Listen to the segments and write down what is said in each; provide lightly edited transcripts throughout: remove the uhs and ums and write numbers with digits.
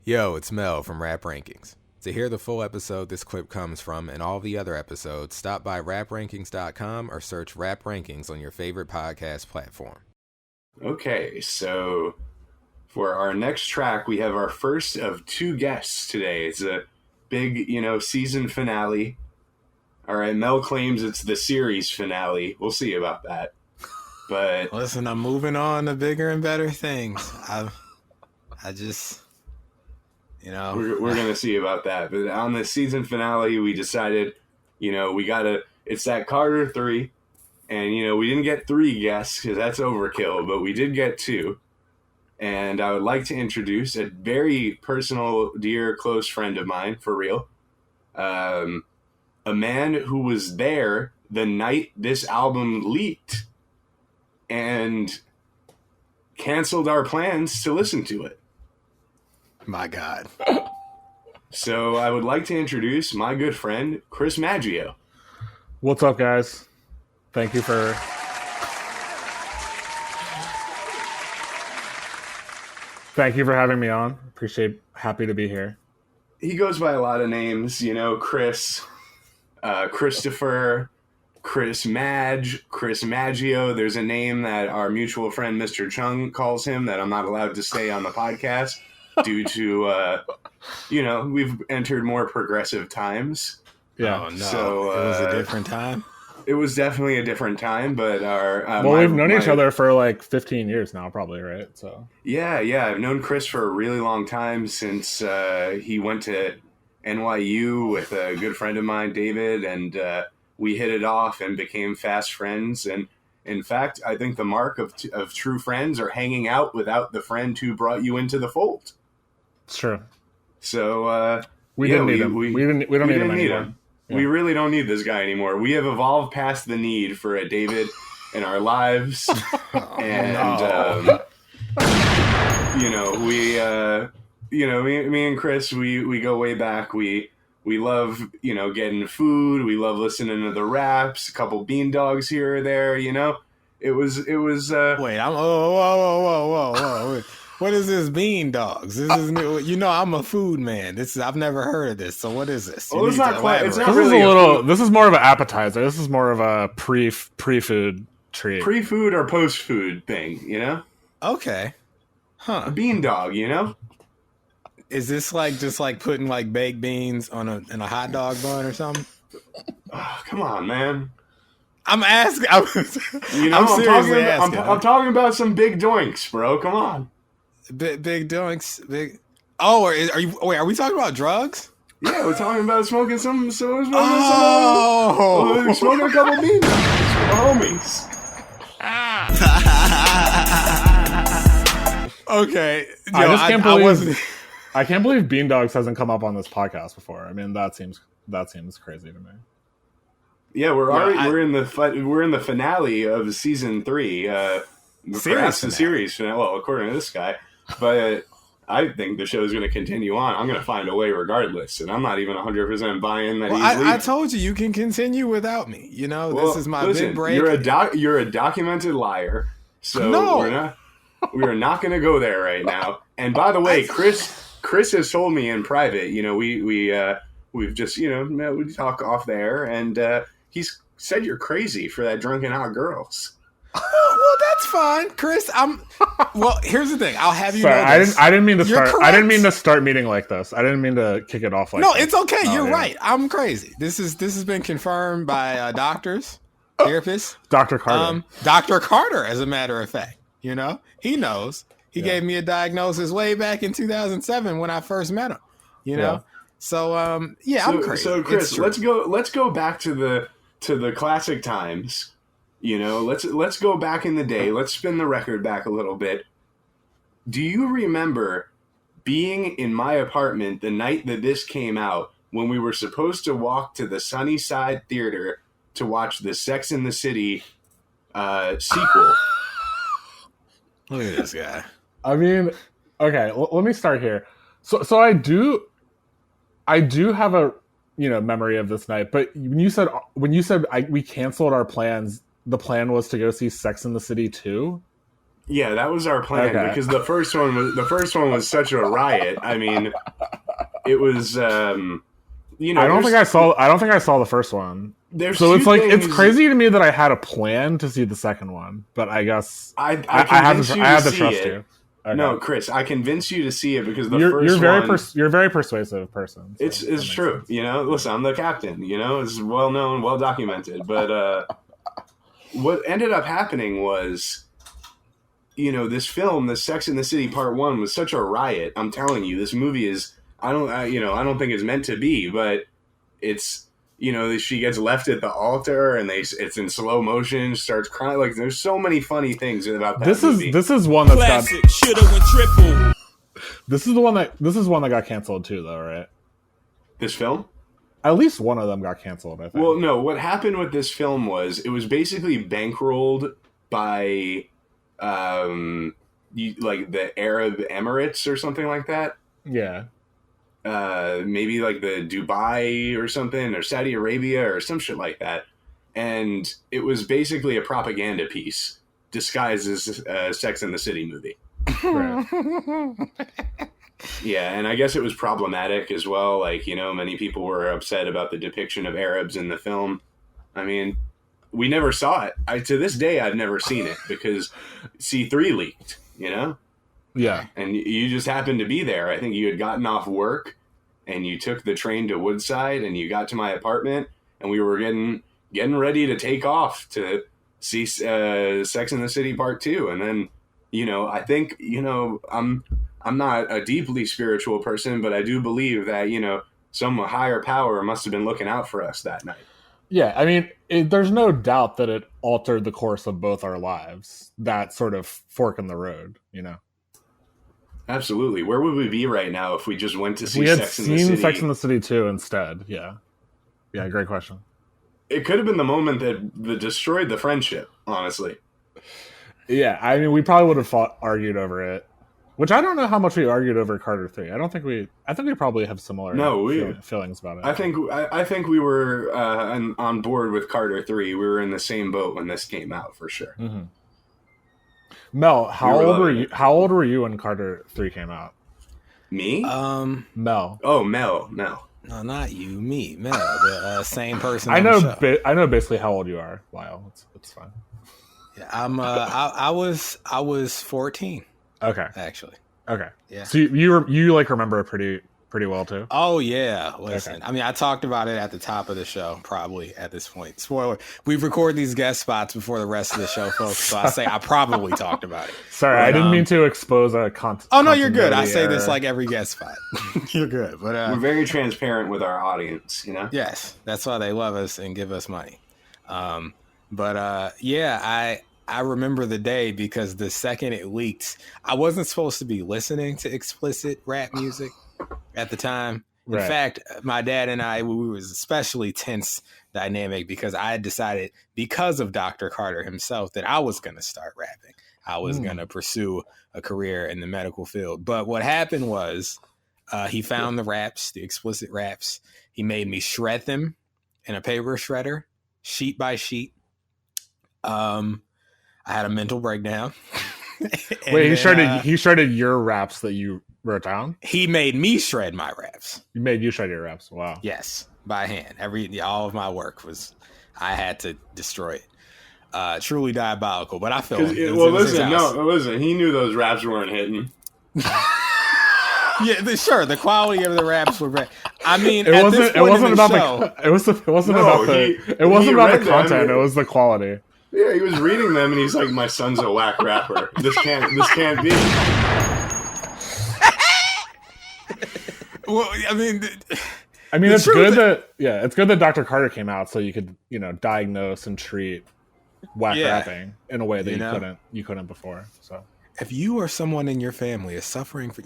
Yo, it's Mel from Rap Rankings. To hear the full episode this clip comes from and all the other episodes, stop by raprankings.com or search Rap Rankings on your favorite podcast platform. Okay, so for our next track, we have our first of two guests today. It's a big, season finale. All right, Mel claims it's the series finale. We'll see about that. But listen, I'm moving on to bigger and better things. I just... we're gonna see about that. But on the season finale, we decided, it's that Carter 3, and we didn't get 3 guests because that's overkill, but we did get 2. And I would like to introduce a very personal, dear, close friend of mine, for real. A man who was there the night this album leaked and canceled our plans to listen to it. My God. So I would like to introduce my good friend, Chris Maggio. What's up, guys? Thank you for... Thank you for having me on. Happy to be here. He goes by a lot of names, Chris, Christopher, Chris Madge, Chris Maggio. There's a name that our mutual friend, Mr. Chung, calls him that I'm not allowed to say on the podcast. Due to, we've entered more progressive times. Yeah. Oh, no. So, it was a different time? It was definitely a different time, but we've known each other for like 15 years now, probably, right? So Yeah. I've known Chris for a really long time since he went to NYU with a good friend of mine, David, and we hit it off and became fast friends. And in fact, I think the mark of true friends are hanging out without the friend who brought you into the fold. It's true. So we didn't need him. We don't need him anymore. Yeah. We really don't need this guy anymore. We have evolved past the need for a David in our lives, and me and Chris, we go way back. We love getting food. We love listening to the raps. A couple bean dogs here or there. It was. Wait, whoa. What is this bean dogs? This is new. I'm a food man. I've never heard of this. So what is this? Well, it's not quite. It's not this really is a little. This is more of an appetizer. This is more of a pre-food treat. Pre-food or post-food thing, Okay. Huh. A bean dog, Is this just like putting like baked beans in a hot dog bun or something? Oh, come on, man. I'm asking. I'm seriously asking. I'm talking about some big doinks, bro. Come on. Big doinks, big. Oh, are we talking about drugs? Yeah, we're talking about smoking smoking a couple bean dogs, homies. Okay, I can't believe Bean Dogs hasn't come up on this podcast before. I mean, that seems crazy to me. Yeah, we're in the finale of season 3. Perhaps the series finale. Well, according to this guy. But I think the show's going to continue on. I'm going to find a way regardless, and I'm not even 100% buying that he's leaving. I told you can continue without me. This is my big break. You're a documented liar, so no. we are not going to go there right now. And by the way, Chris has told me in private. We've just met, we talk off there, and he's said you're crazy for that drunken hot girls. Well, that's fine, Chris. Well, here's the thing. I'll have you Sorry, know this. I didn't mean to You're start. correct. I didn't mean to start meeting like this. I didn't mean to kick it off like No, this. it's okay. You're right. I'm crazy. This has been confirmed by doctors, therapists. Dr. Carter. Dr. Carter, as a matter of fact. He knows. He gave me a diagnosis way back in 2007 when I first met him. Yeah. So I'm crazy. So Chris, let's go back to the classic times. Let's go back in the day. Let's spin the record back a little bit. Do you remember being in my apartment the night that this came out when we were supposed to walk to the Sunnyside Theater to watch the Sex and the City sequel? Look at this guy. I mean, okay, let me start here. So I do have a memory of this night, but when you said we canceled our plans, the plan was to go see Sex and the City 2? Yeah, that was our plan because the first one was such a riot. I mean, it was you know. I don't think I saw the first one. So it's like it's crazy to me that I had a plan to see the second one, but I guess I have to trust you. Okay. No, Chris, I convinced you to see it because you're a very persuasive person. So it's true. Sense. You know, listen, I'm the captain. You know, it's well known, well documented. But what ended up happening was, you know, this film, the Sex and the City Part 1 was such a riot. I'm telling you, this movie is, I don't think it's meant to be, but it's, you know, she gets left at the altar and it's in slow motion, starts crying. Like, there's so many funny things about that movie. This is one that's classic. Shoulda went triple. This is one that got canceled too, though, right? This film? At least one of them got canceled, I think. Well, no, what happened with this film was it was basically bankrolled by like the Arab Emirates or something like that. Yeah. Maybe like the Dubai or something, or Saudi Arabia or some shit like that. And it was basically a propaganda piece disguised as a Sex and the City movie. Right. Yeah, and I guess it was problematic as well. Like, you know, many people were upset about the depiction of Arabs in the film. I mean, we never saw it. To this day, I've never seen it because C3 leaked, you know? Yeah. And you just happened to be there. I think you had gotten off work and you took the train to Woodside and you got to my apartment and we were getting ready to take off to see Sex and the City Part 2. And then, you know, I think, you know, I'm not a deeply spiritual person, but I do believe that, you know, some higher power must have been looking out for us that night. Yeah, I mean, there's no doubt that it altered the course of both our lives. That sort of fork in the road, you know? Absolutely. Where would we be right now if we just went to see Sex and the City? Sex and the City 2 instead, yeah. Yeah, great question. It could have been the moment that destroyed the friendship, honestly. Yeah, I mean, we probably would have argued over it. Which I don't know how much we argued over Carter 3. I think we probably have similar feelings about it. I think we were on board with Carter 3. We were in the same boat when this came out, for sure. Mm-hmm. Mel, how old were you when Carter 3 came out? Me? Mel. Oh, Mel. No, not you. Me. Mel. The same person. I know basically how old you are, Lyle. It's fine. Yeah, I was 14. Okay. Actually. Okay. Yeah. So you like remember it pretty well too? Oh yeah. Listen. Okay. I mean, I talked about it at the top of the show, probably at this point. Spoiler. We've recorded these guest spots before the rest of the show, folks. So I say I probably talked about it. Sorry, I didn't mean to expose a content. Oh no, you're good. I say this like every guest spot. You're good. But we're very transparent with our audience, you know? Yes. That's why they love us and give us money. Yeah, I remember the day because the second it leaked, I wasn't supposed to be listening to explicit rap music at the time. In fact, my dad and I, we was especially tense dynamic because I had decided, because of Dr. Carter himself, that I was going to start rapping. I was going to pursue a career in the medical field. But what happened was he found the explicit raps. He made me shred them in a paper shredder, sheet by sheet. I had a mental breakdown. Wait, he shredded your raps that you wrote down? He made me shred my raps. He made you shred your raps. Wow. Yes, by hand. all of my work I had to destroy it. Truly diabolical, but I felt listen, he knew those raps weren't hitting. Yeah, sure. The quality of the raps were bad. I mean, it wasn't about the content. It was the quality. Yeah, he was reading them and he's like, "My son's a whack rapper. This can't be." Well, I mean, it's good that Dr. Carter came out so you could, diagnose and treat whack rapping in a way that you couldn't before. So if you or someone in your family is suffering from,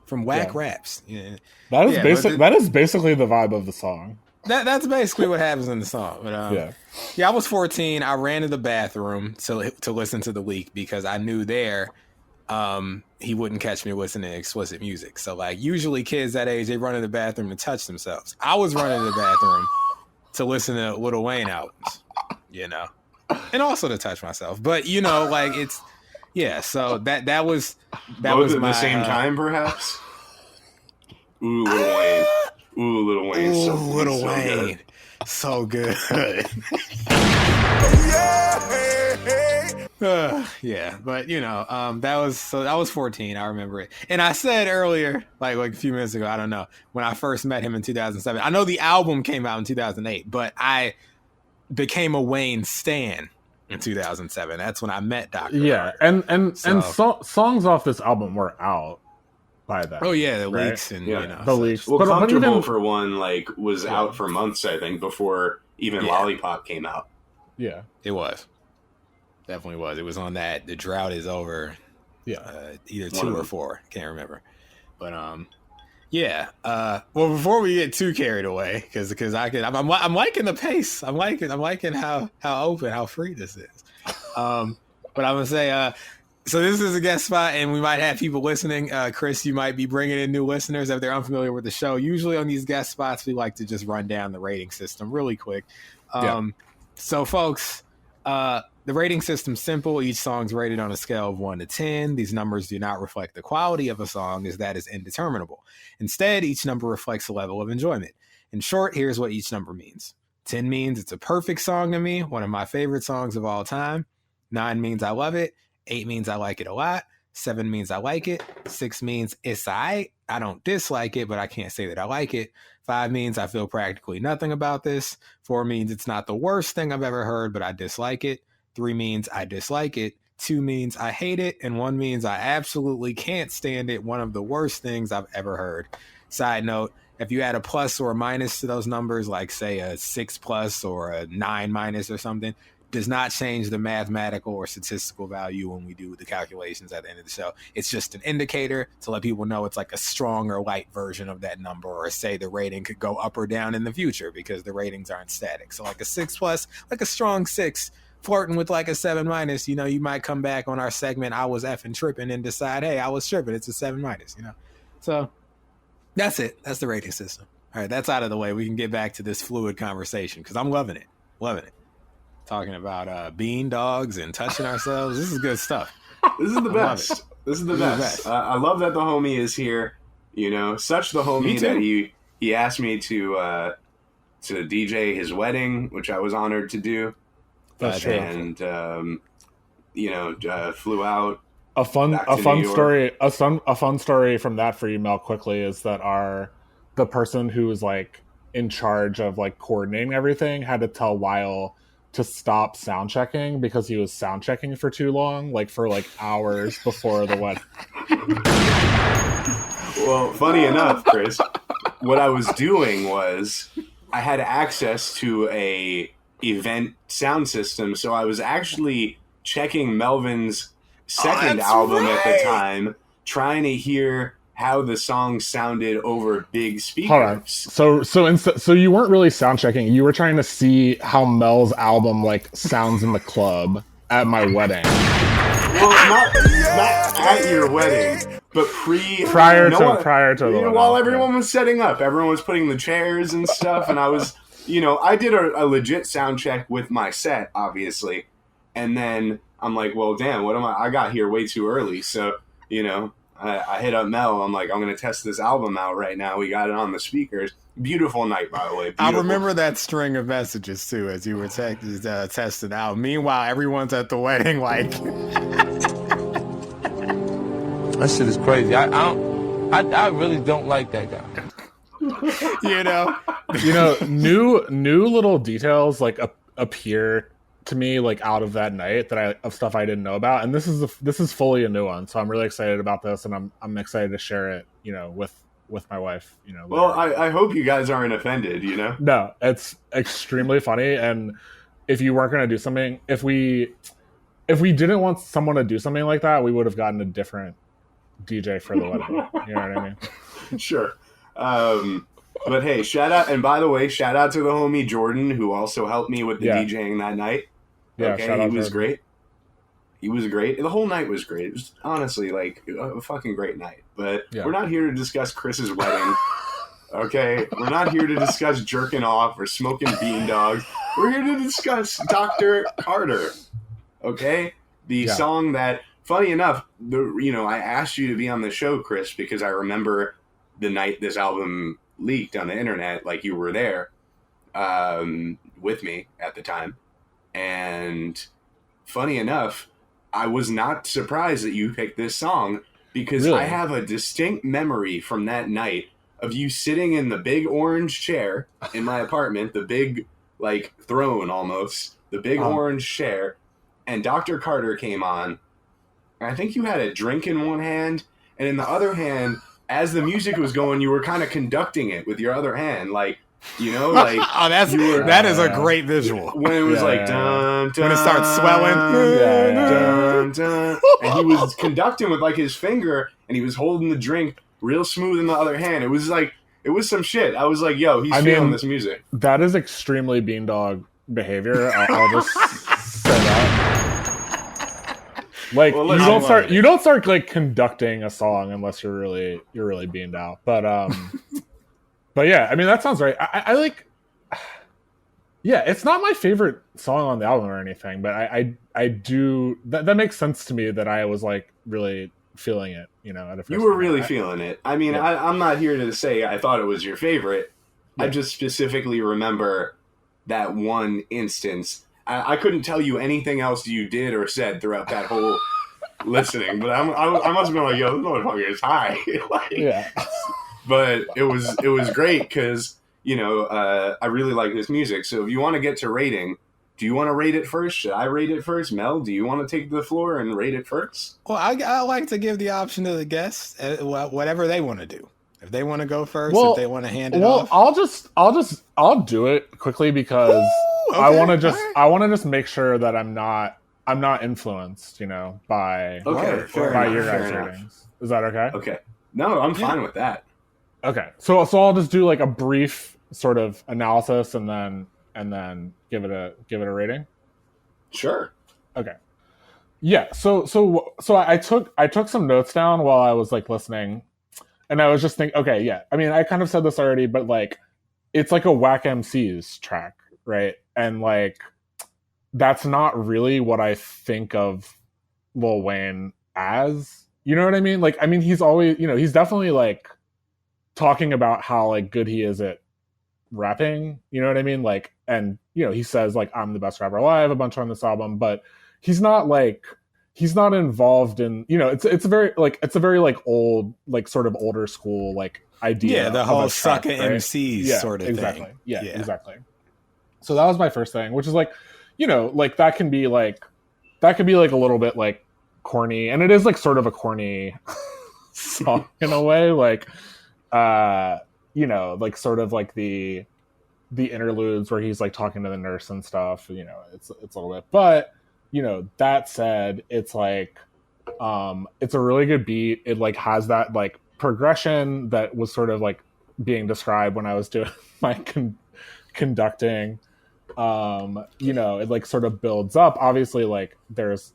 from whack raps, that is basically the vibe of the song. That's basically what happens in the song. But I was 14. I ran to the bathroom to listen to the leak because I knew there he wouldn't catch me listening to explicit music. So like usually kids that age, they run to the bathroom to touch themselves. I was running to the bathroom to listen to Lil Wayne albums. and also to touch myself. But you know, like it's so that was both at my, the same time, perhaps. Ooh, Lil Wayne. Ooh, Lil Wayne. Lil Wayne. So good. Yeah, but you know, that was 14. I remember it, and I said earlier, like a few minutes ago, I don't know, when I first met him in 2007. I know the album came out in 2008, but I became a Wayne stan in 2007. That's when I met Dr. Yeah, Carter. and songs off this album were out by then. Oh yeah, the leaks and you know the leaks. Well, Comfortable for one, like was out for months, I think, before even Lollipop came out. Yeah, it was. Definitely was. It was on that. The drought is over. Yeah, either 2 or 4. Can't remember. But yeah. Well, before we get too carried away, because I'm liking the pace. I'm liking how open, how free this is. But I'm gonna say, so this is a guest spot, and we might have people listening. Chris, you might be bringing in new listeners if they're unfamiliar with the show. Usually on these guest spots, we like to just run down the rating system really quick. So, folks. The rating system's simple. Each song's rated on a scale of 1 to 10. These numbers do not reflect the quality of a song, as that is indeterminable. Instead, each number reflects a level of enjoyment. In short, here's what each number means. 10 means it's a perfect song to me, one of my favorite songs of all time. 9 means I love it. 8 means I like it a lot. 7 means I like it. 6 means it's I don't dislike it, but I can't say that I like it. 5 means I feel practically nothing about this. 4 means it's not the worst thing I've ever heard, but I dislike it. 3 means I dislike it. 2 means I hate it. And 1 means I absolutely can't stand it. One of the worst things I've ever heard. Side note, if you add a plus or a minus to those numbers, like say a 6 plus or a 9 minus or something, does not change the mathematical or statistical value when we do the calculations at the end of the show. It's just an indicator to let people know it's like a strong or light version of that number, or say the rating could go up or down in the future because the ratings aren't static. So like a 6 plus, like a strong 6, flirting with like a 7 minus, you know, you might come back on our segment, I was effing tripping, and decide, hey, I was tripping. It's a 7 minus, you know? So that's it. That's the rating system. All right, that's out of the way. We can get back to this fluid conversation because I'm loving it. Loving it. Talking about bean dogs and touching ourselves. This is good stuff. This is the best. This is the best. I love that the homie is here. You know, such the homie that he asked me to DJ his wedding, which I was honored to do. That's true. And flew out. A fun story from that for you, Mel, quickly, is that the person who was like in charge of like coordinating everything had to tell Lyle to stop sound checking because he was sound checking for too long, like for like hours before the wedding. Well, funny enough, Chris, what I was doing was I had access to a event sound system, so I was actually checking Melvin's second album at the time, trying to hear how the song sounded over big speakers. Hold on. So you weren't really sound checking. You were trying to see how Mel's album like sounds in the club at my wedding. Well, not at your wedding, but prior to the wedding. While everyone was setting up, everyone was putting the chairs and stuff, and I was, I did a legit sound check with my set, obviously, and then I'm like, well, damn, I got here way too early, so I hit up Mel. I'm like, I'm going to test this album out right now. We got it on the speakers. Beautiful night, by the way. Beautiful. I remember that string of messages, too, as you were testing out. Meanwhile, everyone's at the wedding like... That shit is crazy. I really don't like that guy. New little details like appear to me like out of that night of stuff I didn't know about, and this is fully a new one, so I'm really excited about this, and I'm excited to share it with my wife. Well, I hope you guys aren't offended. No, it's extremely funny, and if you weren't going to do something, if we didn't want someone to do something like that, we would have gotten a different DJ for the wedding. You know what I mean? Sure. But hey, shout out to the homie Jordan, who also helped me with the DJing that night. Yeah, okay, he was great. He was great. The whole night was great. It was honestly like a fucking great night. But we're not here to discuss Chris's wedding. Okay? We're not here to discuss jerking off or smoking bean dogs. We're here to discuss Dr. Carter. Okay? The song that, funny enough, I asked you to be on the show, Chris, because I remember the night this album leaked on the internet, like you were there with me at the time. And funny enough, I was not surprised that you picked this song because I have a distinct memory from that night of you sitting in the big orange chair in my apartment, the big, like, throne almost, the big orange chair, and Dr. Carter came on. And I think you had a drink in one hand, and in the other hand, as the music was going, you were kind of conducting it with your other hand, like, like that is a great visual. When it was dun, dun, when it starts swelling, dun, dun, and he was conducting with like his finger, and he was holding the drink real smooth in the other hand. It was some shit. I was like, yo, he's feeling this music. That is extremely beandog behavior. I'll just say that. Like, you don't start like conducting a song unless you're really beamed out. But yeah, I mean, that sounds right. I like, yeah, it's not my favorite song on the album or anything, but I do, that makes sense to me that I was like really feeling it, at a first. You were really feeling it. I mean, I'm not here to say I thought it was your favorite. Yeah. I just specifically remember that one instance. I couldn't tell you anything else you did or said throughout that whole listening, but I must have been like, yo, this motherfucker is high. Yeah. But it was great because, I really like this music. So if you want to get to rating, do you want to rate it first? Should I rate it first? Mel, do you want to take the floor and rate it first? Well, I like to give the option to the guests, whatever they want to do. If they want to go first, if they want to hand it off. I'll do it quickly because I want to just make sure that I'm not influenced, by your guys' ratings. Is that okay? Okay. No, I'm fine with that. Okay, so I'll just do like a brief sort of analysis and then give it a rating. Sure. Okay. Yeah. So I took some notes down while I was like listening, and I was just thinking, okay, yeah. I mean, I kind of said this already, but like, it's like a Whack MC's track, right? And like, that's not really what I think of Lil Wayne as. You know what I mean? Like, I mean, he's always, he's definitely like talking about how like good he is at rapping, you know what I mean? Like, and he says like, I'm the best rapper alive a bunch on this album, but he's not involved in, it's a very like old, like sort of older school like idea. Yeah, the whole sucker MCs sort of exactly. thing. Yeah, exactly. So that was my first thing, which is like, like that can be like a little bit like corny, and it is like sort of a corny song in a way, like like sort of like the interludes where he's like talking to the nurse and stuff, it's a little bit, but that said, it's like it's a really good beat. It like has that like progression that was sort of like being described when I was doing my conducting. It like sort of builds up. Obviously, like there's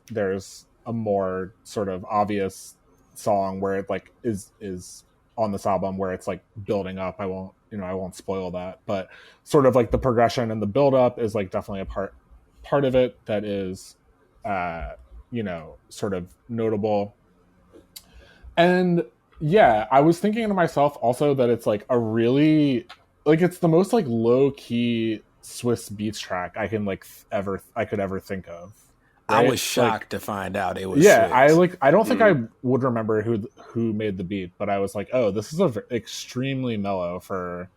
a more sort of obvious song where it like is on this album where it's like building up. I won't spoil that, but sort of like the progression and the build up is like definitely a part of it that is sort of notable. And yeah, I was thinking to myself also that it's like a really like it's the most like low key Swiss Beats track I could ever think of. Right? I was shocked to find out it was. Yeah, Swiss. I don't think I would remember who made the beat, but I was like, oh, this is extremely mellow for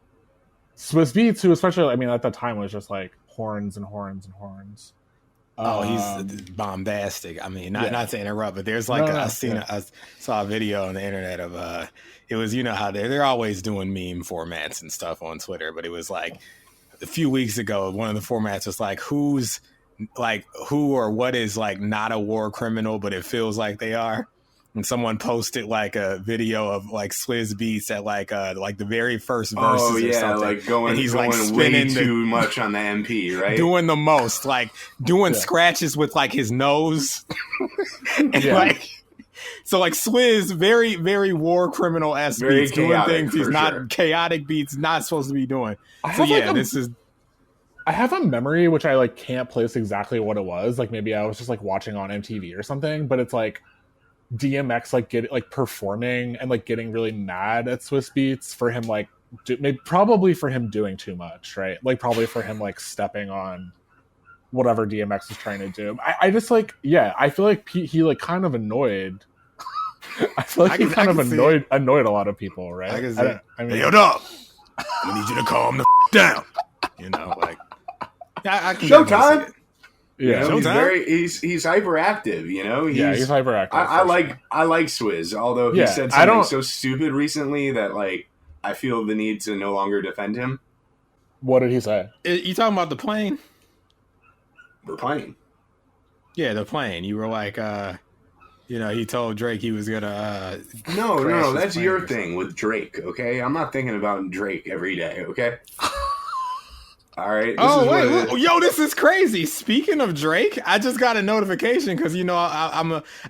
Swiss Beats, who especially, I mean, at that time was just like horns and horns and horns. Oh, he's bombastic. I mean, not to interrupt, but there's like I saw a video on the internet of it was how they're always doing meme formats and stuff on Twitter, but it was like a few weeks ago, one of the formats was like who or what is like not a war criminal, but it feels like they are. And someone posted like a video of like Swizz Beats at like the very first verses. Oh yeah, or something. Like going, and he's going like spinning way too much on the MP, right? Doing the most, like doing scratches with like his nose. And like so like Swizz, very, very war criminal-esque beats, doing things he's not chaotic beats, not supposed to be doing. So yeah, this is I have a memory which I like can't place exactly what it was. Like maybe I was just like watching on MTV or something, but it's like DMX like performing and like getting really mad at Swiss Beats for him like probably for him doing too much, right? Like probably for him like stepping on whatever DMX is trying to do. I just like I feel like he like kind of annoyed. I feel like he kind of annoyed a lot of people, right? I mean, hey, yo, dog, I need you to calm the down. You know, like I can Showtime. Yeah, you know, he's hyperactive. You know, he's hyperactive. I like Swizz, although he said something so stupid recently that like I feel the need to no longer defend him. What did he say? You talking about the plane? The plane. Yeah, the plane. You were like, you know, he told Drake he was gonna. No, that's your thing with Drake. Okay, I'm not thinking about Drake every day. Okay. All right. Yo, this is crazy. Speaking of Drake, I just got a notification because you know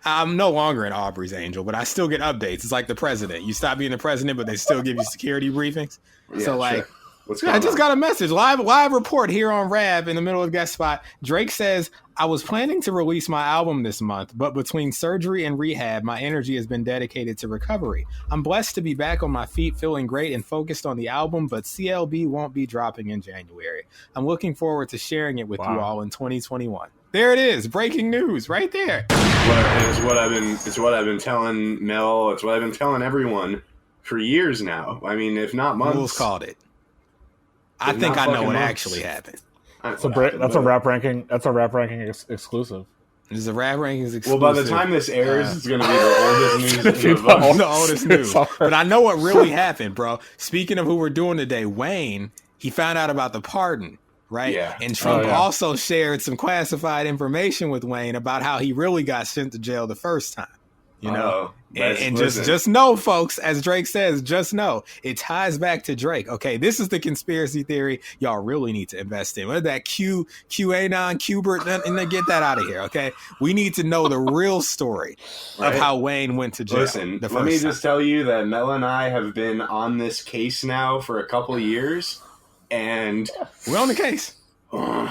I'm no longer an Aubrey's angel, but I still get updates. It's like the president. You stop being the president, but they still give you security briefings. Yeah, so like, sure. What's going on? I just got a message live report here on Rab in the middle of the guest spot. Drake says, I was planning to release my album this month, but between surgery and rehab, my energy has been dedicated to recovery. I'm blessed to be back on my feet, feeling great and focused on the album, but CLB won't be dropping in January. I'm looking forward to sharing it with you all in 2021. There it is, breaking news right there. It's what I've been telling Mel. It's what I've been telling everyone for years now. I mean, if not months. Moulz called it. I think I know what actually happened. That's a rap ranking. That's a rap ranking exclusive. It's a rap rankings exclusive. Well, by the time this airs, it's going to be the oldest news. The oldest news. But I know what really happened, bro. Speaking of who we're doing today, Wayne, he found out about the pardon, right? Yeah. And Trump also shared some classified information with Wayne about how he really got sent to jail the first time. You know, and just know, folks, as Drake says, just know it ties back to Drake. Okay, this is the conspiracy theory y'all really need to invest in. What that QAnon, Qbert, and then get that out of here. Okay, we need to know the real story of how Wayne went to jail. Listen, let me just tell you that Mel and I have been on this case now for a couple of years, and we're on the case. I'm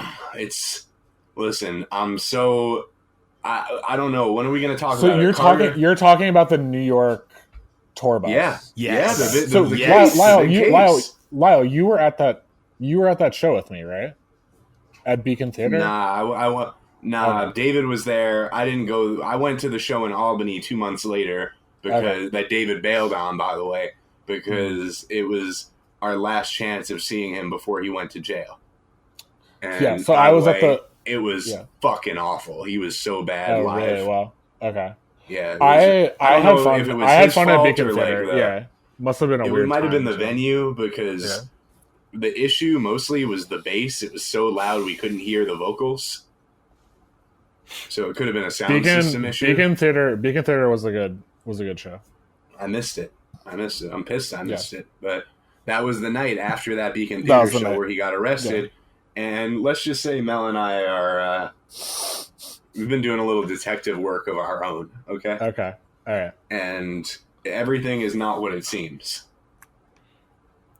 so. I don't know. When are we going to talk about it? So you're talking about the New York tour bus. Yeah. Yes. Lyle, you were at that show with me, right? At Beacon Theater? Nah, David was there. I didn't go. I went to the show in Albany 2 months later because that David bailed on, by the way, because it was our last chance of seeing him before he went to jail. And so I was at the. It was fucking awful. He was so bad live. Really? Well, okay. Yeah, I had fun. I had fun at Beacon Theater. Must have been a weird. It might have been the venue because the issue mostly was the bass. It was so loud we couldn't hear the vocals. So it could have been a sound system issue. Beacon Theater was a good show. I missed it. I'm pissed I missed it. But that was the night after that Beacon Theater show where he got arrested. Yeah. And let's just say Mel and I are, we've been doing a little detective work of our own, okay? Okay, all right. And everything is not what it seems.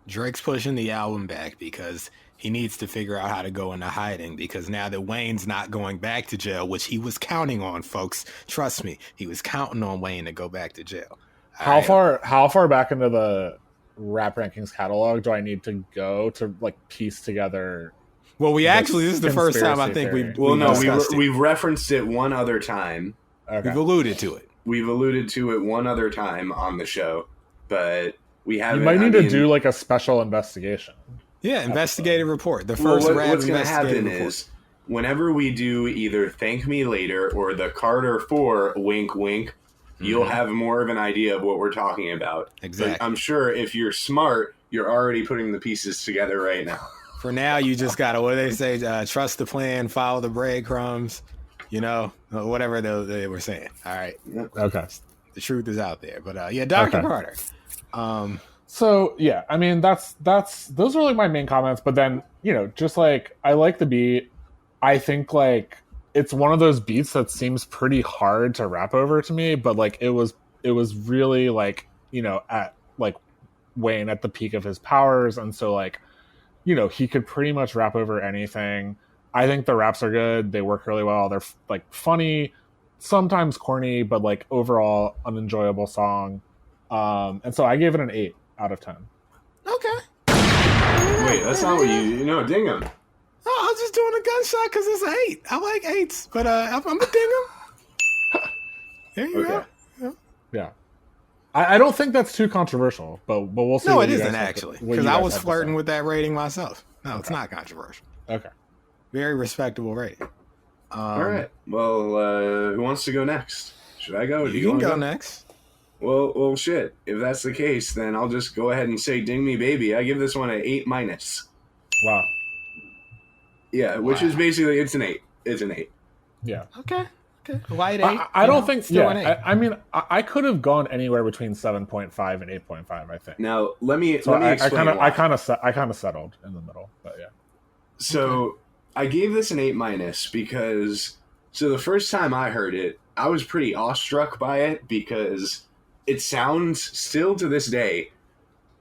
Drake's pushing the album back because he needs to figure out how to go into hiding because now that Wayne's not going back to jail, which he was counting on, folks, trust me, he was counting on Wayne to go back to jail. How far back into the Rap Rankings catalog do I need to go to like piece together? Well, this is the first time I think we've referenced it one other time. Okay. We've alluded to it. We've alluded to it one other time on the show, but we haven't. You might need to do like a special investigation. Yeah, investigative report. The first what's going to happen is whenever we do either Thank Me Later or the Carter 4 wink wink, you'll have more of an idea of what we're talking about. Exactly. But I'm sure if you're smart, you're already putting the pieces together right now. For now, you just got to, what do they say? Trust the plan, follow the breadcrumbs, you know, whatever they were saying. All right. Okay. The truth is out there. But Dr. Carter. So, yeah, I mean, those are like my main comments. But then, you know, just like, I like the beat. I think like it's one of those beats that seems pretty hard to rap over to me. But like, it was really like, you know, at like Wayne at the peak of his powers. And so like, you know, he could pretty much rap over anything. I think the raps are good. They work really well. They're like funny, sometimes corny, but like overall unenjoyable song. And so I gave it an 8 out of 10. Okay. Wait, that's not what you know. Ding him. Oh, I was just doing a gunshot because it's an 8. I like 8s, but I'm a ding him. There you go. Yeah. I don't think that's too controversial, but we'll see. No, it isn't actually, because I was flirting with that rating myself. No, it's not controversial. Okay. Very respectable rating. All right. Well, who wants to go next? Should I go? You can go next. Well, shit. If that's the case, then I'll just go ahead and say "Ding Me, Baby." I give this one an 8-. Wow. Yeah, which is basically it's an 8. It's an 8. Yeah. Okay. Light 8. I don't think. Still Yeah. an 8. I mean, I could have gone anywhere between 7.5 and 8.5. I think. Now let me So explain. I kind of settled in the middle, but yeah. So I gave this an 8- because the first time I heard it, I was pretty awestruck by it because it sounds still to this day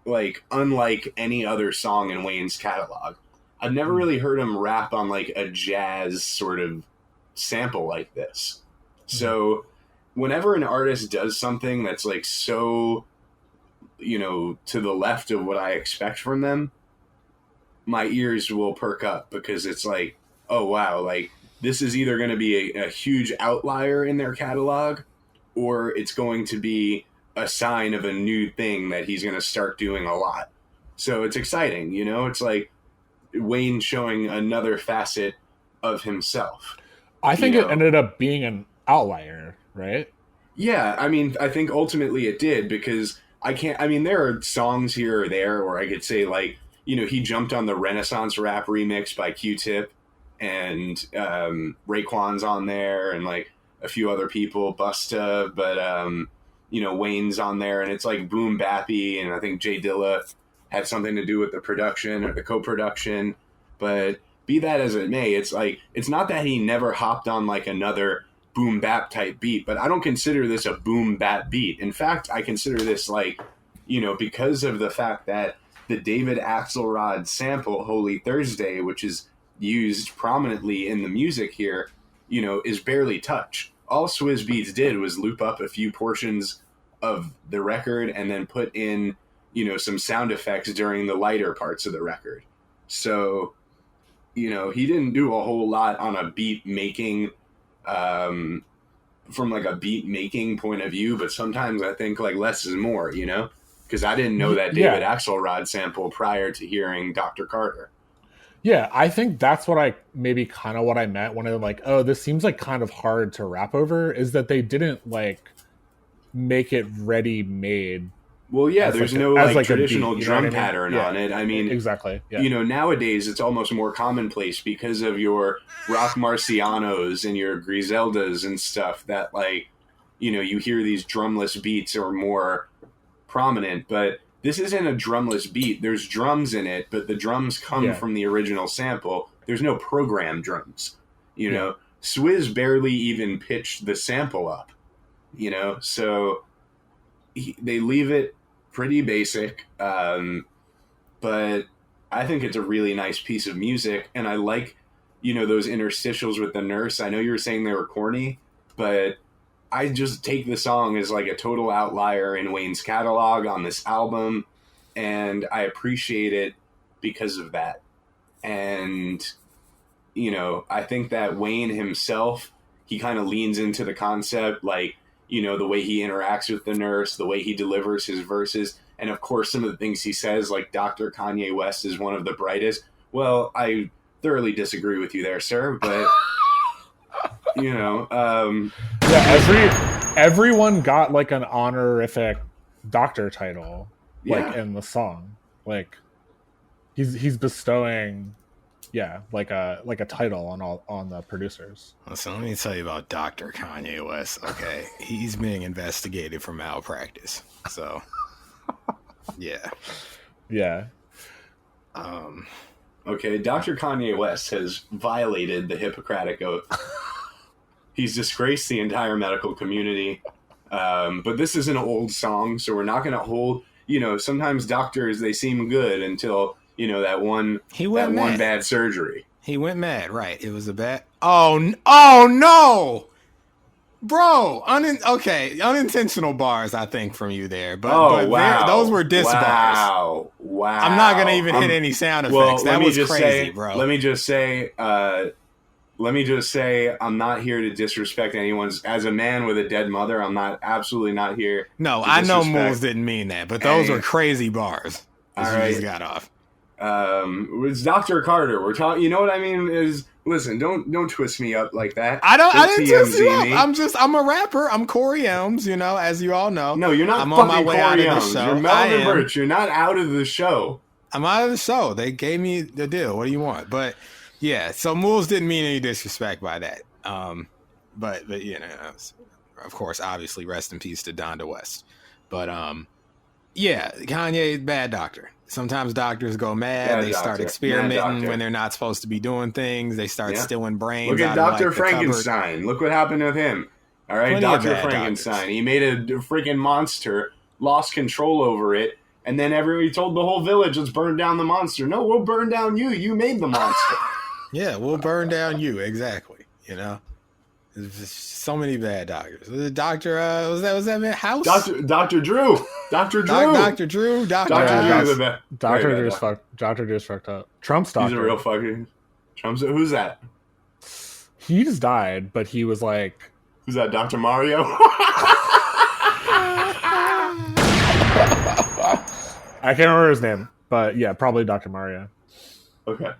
like unlike any other song in Wayne's catalog. I've never really heard him rap on like a jazz sort of sample like this. So whenever an artist does something that's like so, you know, to the left of what I expect from them, my ears will perk up because it's like, oh wow, like this is either going to be a huge outlier in their catalog or it's going to be a sign of a new thing that he's going to start doing a lot. So it's exciting, you know, it's like Wayne showing another facet of himself. I think it ended up being an outlier, right? Yeah, I mean, I think ultimately it did because there are songs here or there where I could say like, you know, he jumped on the Renaissance Rap remix by Q-Tip and Raekwon's on there and like a few other people, Busta, but you know, Wayne's on there and it's like boom bappy, and I think Jay Dilla had something to do with the production or the co-production. But be that as it may, it's like it's not that he never hopped on like another boom bap type beat, but I don't consider this a boom bap beat. In fact, I consider this like, you know, because of the fact that the David Axelrod sample Holy Thursday, which is used prominently in the music here, you know, is barely touched. All Swizz Beatz did was loop up a few portions of the record and then put in, you know, some sound effects during the lighter parts of the record. So, you know, he didn't do a whole lot on a beat making, from like a beat making point of view, but sometimes I think like less is more, you know? Because I didn't know that David Axelrod sample prior to hearing Dr. Carter. Yeah, I think that's what I meant when I'm like, oh, this seems like kind of hard to rap over, is that they didn't like make it ready made. Well, yeah, there's no like traditional beat, drum pattern on it. I mean, exactly. Yeah. You know, nowadays it's almost more commonplace because of your Rock Marcianos and your Griseldas and stuff that like, you know, you hear these drumless beats are more prominent, but this isn't a drumless beat. There's drums in it, but the drums come from the original sample. There's no programmed drums. You know, Swizz barely even pitched the sample up, you know, so they leave it pretty basic. But I think it's a really nice piece of music. And I like, you know, those interstitials with the nurse. I know you were saying they were corny, but I just take the song as like a total outlier in Wayne's catalog on this album, and I appreciate it because of that. And, you know, I think that Wayne himself, he kind of leans into the concept, like, you know, the way he interacts with the nurse, the way he delivers his verses, and of course some of the things he says, like Dr. Kanye West is one of the brightest. Well, I thoroughly disagree with you there, sir, but... You know, everyone got like an honorific doctor title, like in the song. Like he's bestowing, like a title on the producers. Listen, let me tell you about Dr. Kanye West. Okay, he's being investigated for malpractice. So, yeah. Okay, Dr. Kanye West has violated the Hippocratic Oath. He's disgraced the entire medical community. But this is an old song, so we're not going to hold... You know, sometimes doctors, they seem good until, that one bad surgery. He went mad, right? It was a bad. Oh no, bro. Unintentional bars, I think, from you there. But wow, those were diss bars. Wow. I'm not gonna even hit any sound effects. That was crazy, bro. Let me just say, I'm not here to disrespect anyone's. As a man with a dead mother, I'm absolutely not here. No, I know Moulz didn't mean that, but those were crazy bars. All right, just got off. It's Dr. Carter. We're talking. You know what I mean? Listen, don't twist me up like that. I didn't twist you up. I'm a rapper. I'm Corey Elms. As you all know. No, you're not. I'm on my way out of the show. You're Melvin Birch. You're not out of the show. I'm out of the show. They gave me the deal. What do you want? But yeah, so Moulz didn't mean any disrespect by that. But of course, obviously, rest in peace to Donda West. But yeah, Kanye, bad doctor. Sometimes doctors go mad. They start experimenting when they're not supposed to be doing things. They start stealing brains. Look at Dr. Frankenstein. Look what happened with him. All right, Dr. Frankenstein. Doctors. He made a freaking monster, lost control over it, and then everybody told the whole village, let's burn down the monster. No, we'll burn down you. You made the monster. Yeah, we'll burn down you. Exactly. There's just so many bad doctors. The doctor, was that man House? Dr. Drew. Dr. Drew. Dr. Drew. Dr. Drew's fucked up. Trump's doctor. He's a real fucking. Who's that? He just died, but he was like. Who's that? Dr. Mario. I can't remember his name, but yeah, probably Dr. Mario. Okay.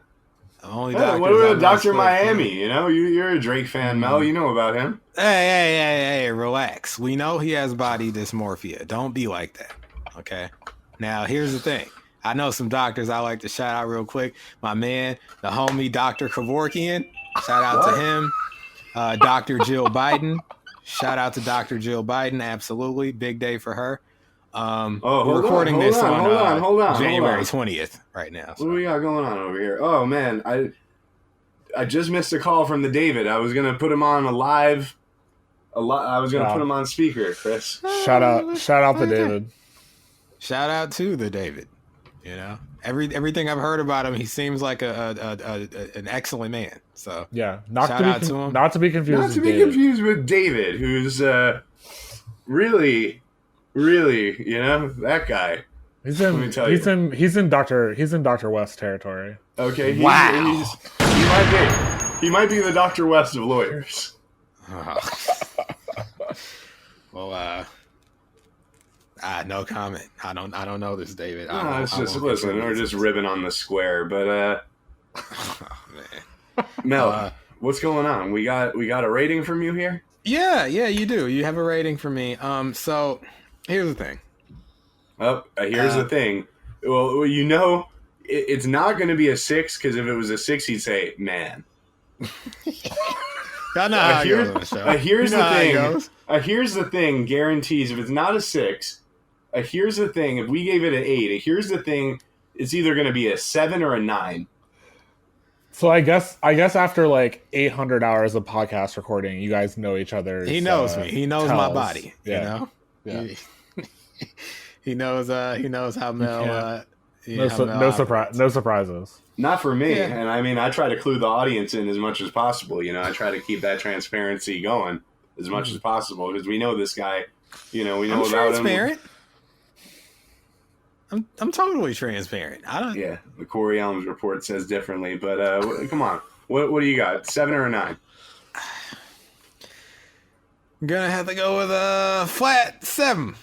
Only what about Dr. Miami? You're a Drake fan, Mel. You know about him. Hey, relax. We know he has body dysmorphia. Don't be like that, okay? Now, here's the thing. I know some doctors I like to shout out real quick. My man, the homie, Dr. Kevorkian. Shout out to him. Dr. Jill Biden. Shout out to Dr. Jill Biden. Absolutely. Big day for her. We're recording this on January 20th right now. So. What do we got going on over here? Oh man, I just missed a call from the David. I was gonna put him on I was gonna put him on speaker, Chris. Shout out to David. Shout out to the David. Everything I've heard about him, he seems like an excellent man. So yeah, shout out to him. Not to be confused with David, who's really, that guy. He's in Dr. West territory. Okay. Wow. He might be the Dr. West of lawyers. Well, no comment. I don't know this, David. Listen, we're just ribbing on the square, but man. Mel, what's going on? We got a rating from you here? Yeah, you do. You have a rating for me. So here's the thing. Here's the thing. Well, it's not going to be a 6 because if it was a 6, he'd say, "Man." Here's the thing. Guarantees if it's not a 6. Here's the thing. If we gave it an 8, here's the thing. It's either going to be a 7 or a 9. So I guess after like 800 hours of podcast recording, you guys know each other. He knows me. He knows my body. Yeah. Yeah. He knows how Mel. No surprises. Not for me. Yeah. And I mean, I try to clue the audience in as much as possible. I try to keep that transparency going as much as possible because we know this guy. We know about transparent. him. I'm totally transparent. Yeah, the Corey Elms report says differently, but come on. What do you got? 7 or a 9? I'm gonna have to go with a flat 7.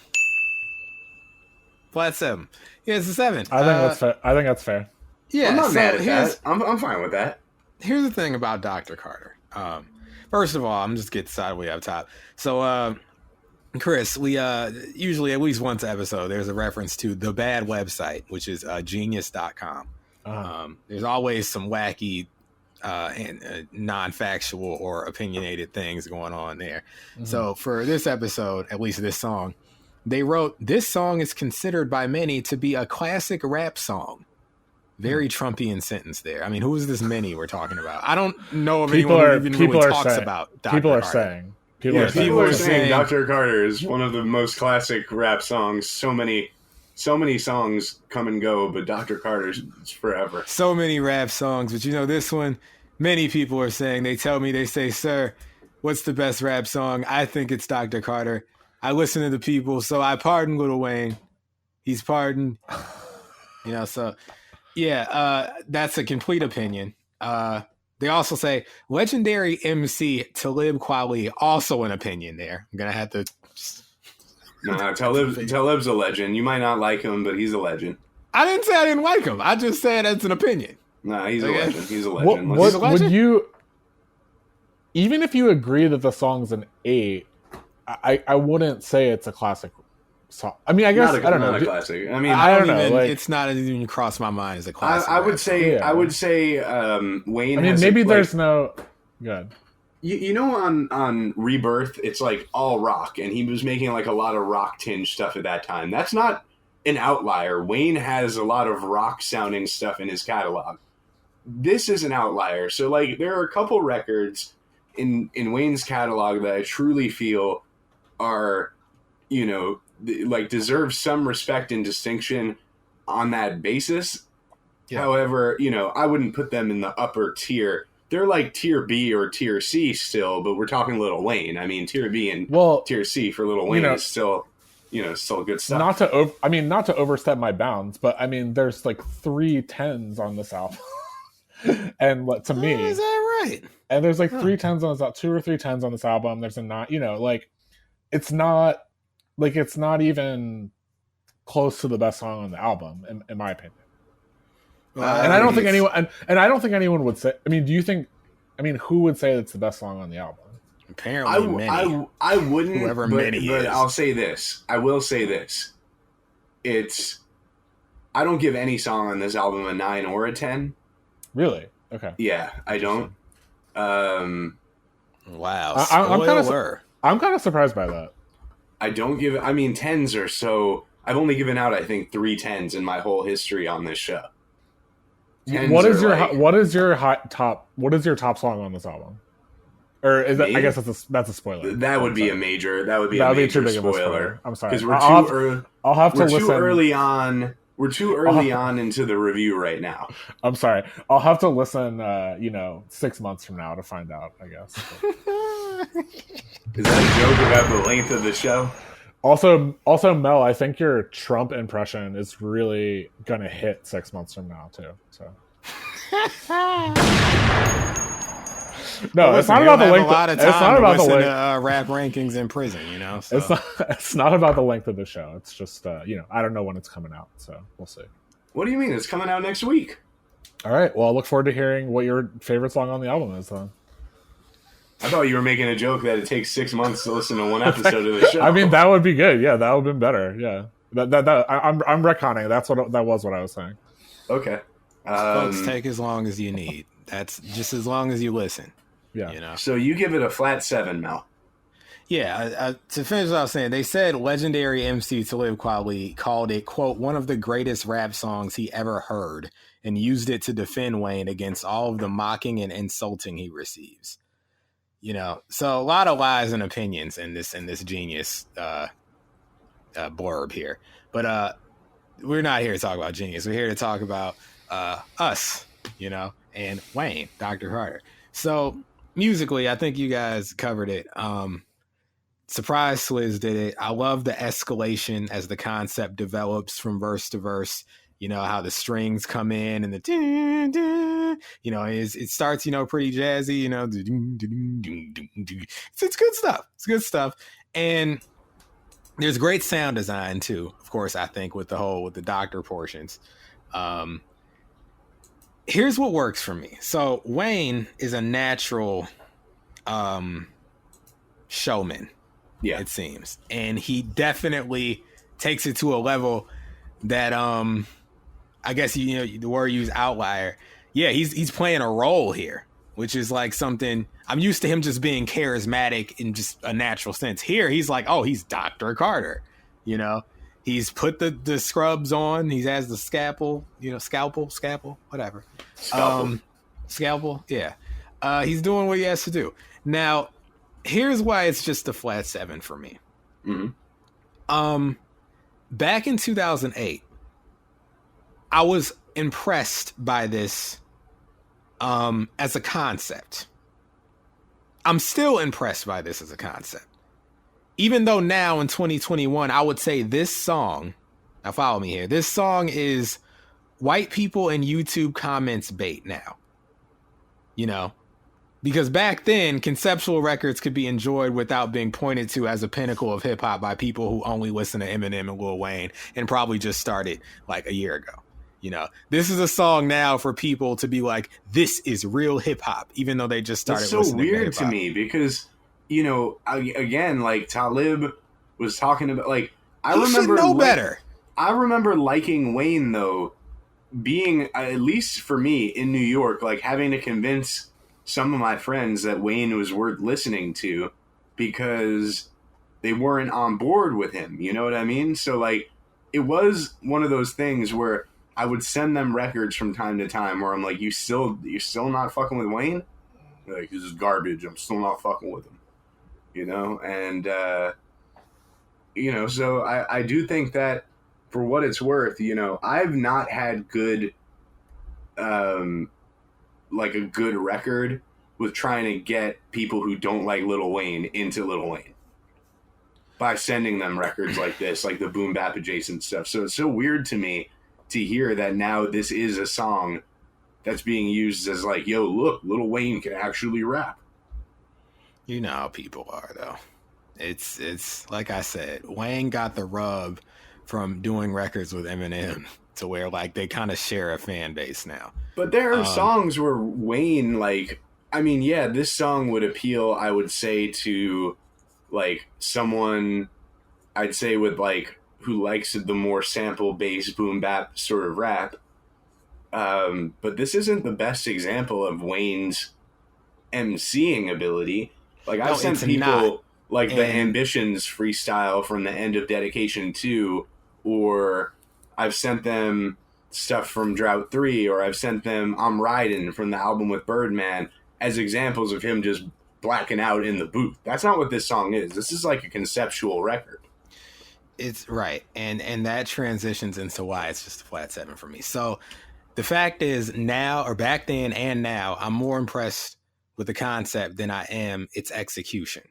Flat 7. Yeah, it's a 7. I think that's fair. Yeah, I'm not mad at that. I'm fine with that. Here's the thing about Dr. Carter. First of all, I'm just getting sideways up top. So, Chris, we usually at least once an episode, there's a reference to the bad website, which is genius.com. There's always some wacky and non-factual or opinionated things going on there. Mm-hmm. So for this episode, at least this song, they wrote, "This song is considered by many to be a classic rap song." Very Trumpian sentence there. I mean, who is this many we're talking about? I don't know of anyone who even really talks about Dr. People are Carter. saying. People are saying Dr. Carter is one of the most classic rap songs so many so many songs come and go, but Dr. Carter's forever. So many rap songs, but this one, many people are saying, they say, sir, what's the best rap song? I think it's Dr. Carter. I listen to the people, so I pardon Lil Wayne. He's pardoned. So yeah, that's a complete opinion. They also say legendary MC Talib Kweli, also an opinion there. I'm going to have to... No, Talib's a legend. You might not like him, but he's a legend. I didn't say I didn't like him. I just said it's an opinion. No, he's a legend. He's a legend. Would you... Even if you agree that the song's an 8, I wouldn't say it's a classic song. I mean, I guess I don't know. Not a classic. I mean, I don't know. It's not even crossed my mind as a classic. I would say Wayne. I mean, maybe there's no good. You know, on Rebirth, it's like all rock, and he was making like a lot of rock tinge stuff at that time. That's not an outlier. Wayne has a lot of rock sounding stuff in his catalog. This is an outlier. So like, there are a couple records in Wayne's catalog that I truly feel are, like deserve some respect and distinction on that basis. Yeah. However, I wouldn't put them in the upper tier. They're like tier B or tier C still, but we're talking Lil Wayne. I mean, tier B and tier C for Lil Wayne is still, still good stuff. Not to overstep my bounds, but I mean, there's like 3 10s on this album. And to me, is that right? And there's like 3 10s on this album, 2 or 3 10s on this album. There's a not, it's not even close to the best song on the album, in my opinion. And I don't think anyone, and I don't think anyone would say. I mean, do you think? I mean, who would say it's the best song on the album? Apparently, many. I wouldn't. Whoever but, many but is. I'll say this. I will say this. I don't give any song on this album a 9 or a 10. Really? Okay. Yeah, I don't. Wow. I'm kind of surprised by that. I don't give. I mean, 10s are so. I've only given out, I think, 3 10s in my whole history on this show. What is your top song on this album? Or is that? I guess that's a spoiler. That would be a major. That would be a major spoiler. I'm sorry. Because I'll have to listen. Too early on. We're too early on into the review right now. I'm sorry. I'll have to listen. 6 months from now to find out, I guess. Is that a joke about the length of the show? Also, Mel, I think your Trump impression is really gonna hit 6 months from now too. So, no, it's not about the length. It's not about the length. Rap rankings in prison, So. It's not about the length of the show. It's just I don't know when it's coming out, so we'll see. What do you mean? It's coming out next week. All right. Well, I look forward to hearing what your favorite song on the album is. Then. I thought you were making a joke that it takes 6 months to listen to one episode of the show. I mean, that would be good. Yeah, that would have been better. Yeah, I'm retconning. That was what I was saying. Okay. Folks, take as long as you need. That's just as long as you listen. Yeah. So you give it a flat 7, Mel. Yeah. To finish what I was saying, they said legendary MC Talib Kweli called it, quote, one of the greatest rap songs he ever heard, and used it to defend Wayne against all of the mocking and insulting he receives. So a lot of lies and opinions in this Genius blurb here, but we're not here to talk about Genius. We're here to talk about us, and Wayne, Dr. Carter. So musically, I think you guys covered it. Surprise Swizz did it. I love the escalation as the concept develops from verse to verse. How the strings come in and the it starts pretty jazzy. It's good stuff. It's good stuff, and there's great sound design too. Of course, I think with the doctor portions. Here's what works for me. So Wayne is a natural showman. Yeah, it seems, and he definitely takes it to a level that I guess the word you use, outlier. Yeah, he's playing a role here, which is like something I'm used to him just being charismatic in just a natural sense. Here, he's like, oh, he's Dr. Carter. He's put the scrubs on. He has the scalpel, whatever. Scalpel, yeah. He's doing what he has to do. Now, here's why it's just a flat 7 for me. Mm-hmm. back in 2008, I was impressed by this as a concept. I'm still impressed by this as a concept. Even though now in 2021, I would say this song, now follow me here, this song is white people in YouTube comments bait now. You know? Because back then, conceptual records could be enjoyed without being pointed to as a pinnacle of hip hop by people who only listen to Eminem and Lil Wayne and probably just started like a year ago. You know, this is a song now for people to be like, this is real hip hop, even though they just started listening to hip hop. It's so weird to me because, you know, again, like Talib was talking about, like, I remember should know better. I remember liking Wayne, though, being, at least for me in New York, like having to convince some of my friends that Wayne was worth listening to because they weren't on board with him. You know what I mean? So, like, it was one of those things where I would send them records from time to time where I'm like, you're still not fucking with Wayne? They're like, this is garbage. I'm still not fucking with him. You know? And, you know, so I do think that for what it's worth, you know, I've not had good, like a good record with trying to get people who don't like Lil Wayne into Lil Wayne by sending them records like this, like the boom bap adjacent stuff. So it's so weird to me to hear that now this is a song that's being used as like, yo, look, Lil Wayne can actually rap. You know how people are, though. It's like I said, Wayne got the rub from doing records with Eminem to where like they kind of share a fan base now. But there are songs where Wayne, like, I mean, yeah, this song would appeal, I would say, to like someone, I'd say with like, who likes the more sample-based boom bap sort of rap. But this isn't the best example of Wayne's MCing ability. Like, I've sent people like the Ambitions freestyle from the end of Dedication 2, or I've sent them stuff from Drought 3, or I've sent them I'm Riding from the album with Birdman as examples of him just blacking out in the booth. That's not what this song is. This is like a conceptual record. It's right. And that transitions into why it's just a flat 7 for me. So the fact is now, or back then and now, I'm more impressed with the concept than I am its execution.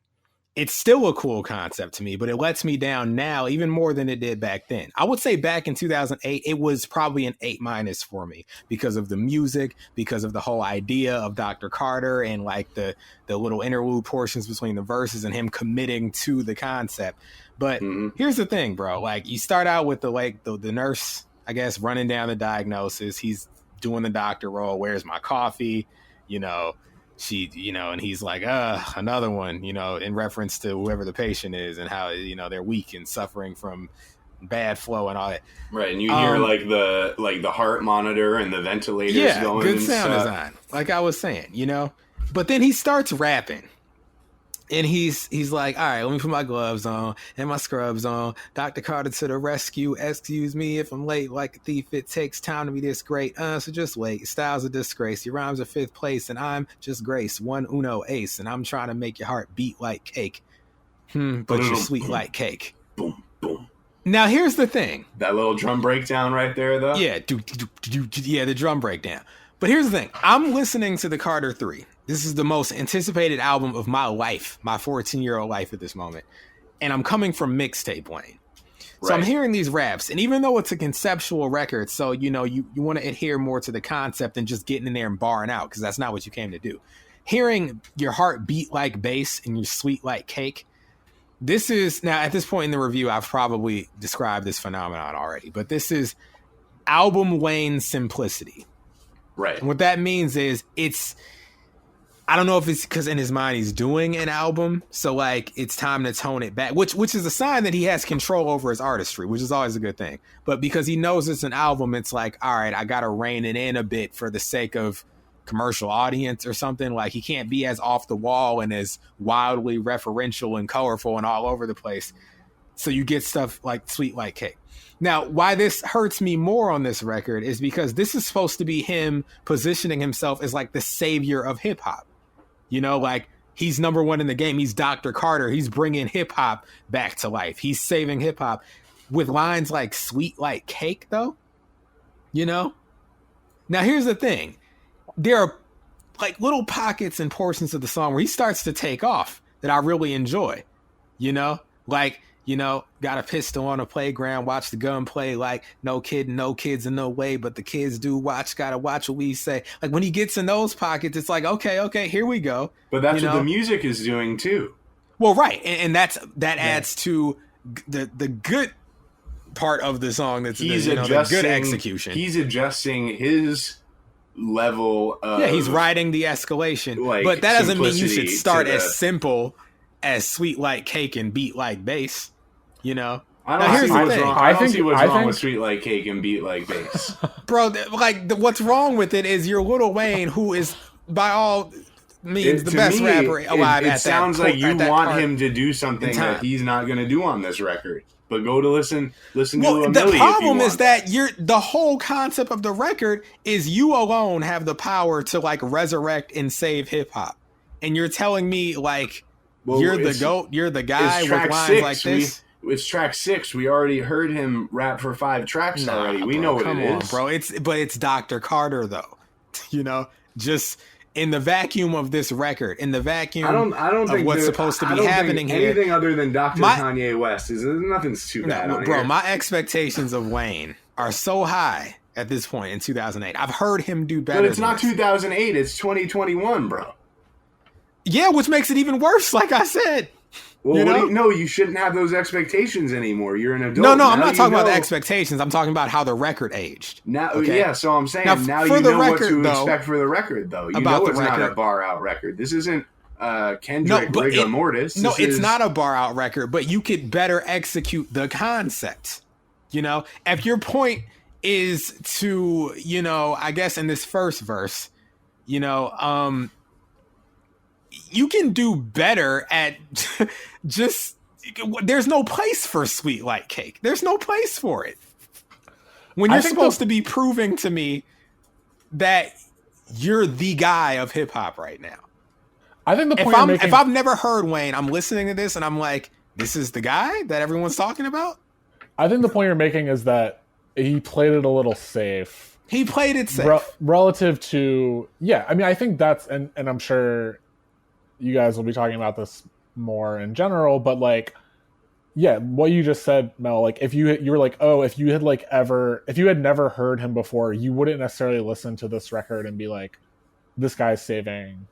It's still a cool concept to me, but it lets me down now even more than it did back then. I would say back in 2008, it was probably an 8- for me because of the music, because of the whole idea of Dr. Carter and like the little interlude portions between the verses and him committing to the concept. But here's the thing, bro. Like, you start out with the nurse, I guess, running down the diagnosis. He's doing the doctor role. Where's my coffee? You know, she, you know, and he's like, another one, you know, in reference to whoever the patient is and how, you know, they're weak and suffering from bad flow and all that. Right. And you hear like the heart monitor and the ventilators going. Good sound design. Like I was saying, you know, but then he starts rapping. And he's like, all right, let me put my gloves on and my scrubs on. Dr. Carter to the rescue. Excuse me if I'm late like a thief. It takes time to be this great. So just wait. Style's a disgrace. Your rhymes are 5th place and I'm just grace. 1 uno ace. And I'm trying to make your heart beat like cake. But you're sweet like cake. Boom, boom. Now, here's the thing. That little drum breakdown right there, though? Yeah. Yeah, the drum breakdown. But here's the thing. I'm listening to the Carter 3. This is the most anticipated album of my life, my 14-year-old life at this moment. And I'm coming from mixtape Wayne. So I'm hearing these raps. And even though it's a conceptual record, so, you know, you want to adhere more to the concept than just getting in there and barring out, because that's not what you came to do. Hearing your heart beat like bass and your sweet like cake. This is, now at this point in the review, I've probably described this phenomenon already, but this is album Wayne simplicity. Right. And what that means is I don't know if it's because in his mind he's doing an album, so like it's time to tone it back, which is a sign that he has control over his artistry, which is always a good thing. But because he knows it's an album, it's like, all right, I got to rein it in a bit for the sake of commercial audience or something. Like, he can't be as off the wall and as wildly referential and colorful and all over the place. So you get stuff like Sweet Like Cake. Now, why this hurts me more on this record is because this is supposed to be him positioning himself as like the savior of hip hop. You know, like, he's number one in the game. He's Dr. Carter. He's bringing hip hop back to life. He's saving hip hop. with lines like "sweet like cake," though. You know. Now here's the thing: there are like little pockets and portions of the song where he starts to take off that I really enjoy. You know, like, you know, got a pistol on a playground, watch the gun play, like no kid, no kids in no way, but the kids do watch, gotta watch what we say. Like when he gets in those pockets, it's like, okay, here we go. But that's what the music is doing too. Well, right. And that adds to the good part of the song. That's the good execution. He's adjusting his level of... Yeah, he's riding the escalation. Like, but that doesn't mean you should start as simple as Sweet Like Cake and Beat Like Bass, you know? I don't see what's wrong with Sweet Like Cake and Beat Like Bass. Bro, what's wrong with it is you're Lil Wayne, who is, by all means, the best rapper alive. It sounds like you want him to do something that he's not going to do on this record. But go to listen to a the problem is that the whole concept of the record is you alone have the power to like resurrect and save hip hop. And you're telling me like you're the GOAT, you're the guy with lines like this. It's track 6. We already heard him rap for 5 tracks already. We know what it is. Bro. It's Dr. Carter though. You know, just in the vacuum of this record, in the vacuum I don't think what's supposed to be happening here. Anything other than Dr. Kanye West nothing's too bad on bro, here. My expectations of Wayne are so high at this point in 2008. I've heard him do better. But it's not 2008, it's 2021, bro. Yeah, which makes it even worse, like I said. Well, you shouldn't have those expectations anymore. You're an adult. No, I'm not talking about the expectations. I'm talking about how the record aged. Now, okay? Yeah, so I'm saying now you know what to expect for the record, though. You know it's not a bar-out record. This isn't Kendrick Rigor Mortis. It's not a bar-out record, but you could better execute the concept. You know, if your point is to, you know, I guess in this first verse, you know, you can do better at just... There's no place for Sweet Like Cake. There's no place for it. When you're supposed to be proving to me that you're the guy of hip hop right now. I think the point if I've never heard Wayne, I'm listening to this and I'm like, this is the guy that everyone's talking about? I think the point you're making is that he played it a little safe. He played it safe. Relative to... Yeah, I mean, I think that's... And I'm sure you guys will be talking about this more in general, but like, yeah, what you just said, Mel, like if you were like, oh, if you had never heard him before, you wouldn't necessarily listen to this record and be like, this guy's saving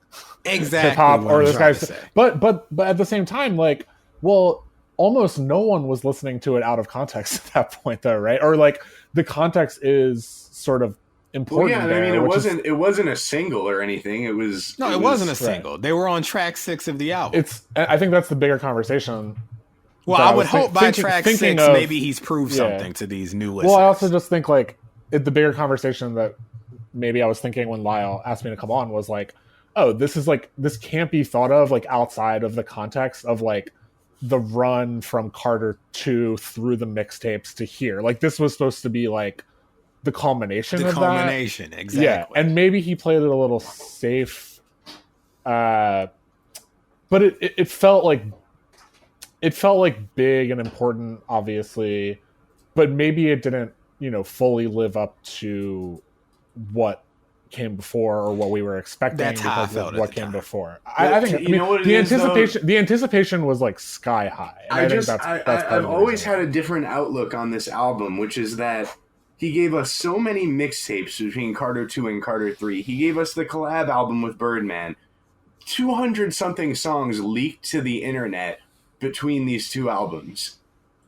exactly hip hop, or this guy's, but at the same time, like, well, almost no one was listening to it out of context at that point though, right? Or like the context is sort of important. Well, yeah, I mean, it wasn't a single or anything. It wasn't a single. They were on track 6 of the album. I think that's the bigger conversation. Well, I would hope by track 6, maybe he's proved something to these new listeners. Well, I also just think like the bigger conversation that maybe I was thinking when Lyle asked me to come on was like, oh, this can't be thought of like outside of the context of like the run from Carter 2 through the mixtapes to here. Like this was supposed to be like the culmination of that. Exactly. Yeah, and maybe he played it a little safe, but it felt like big and important, obviously, but maybe it didn't, you know, fully live up to what came before or what we were expecting. That's how I felt what came before. I think the anticipation was like sky high. I've always had a different outlook on this album, which is that he gave us so many mixtapes between Carter 2 and Carter 3. He gave us the collab album with Birdman. 200-something songs leaked to the internet between these two albums.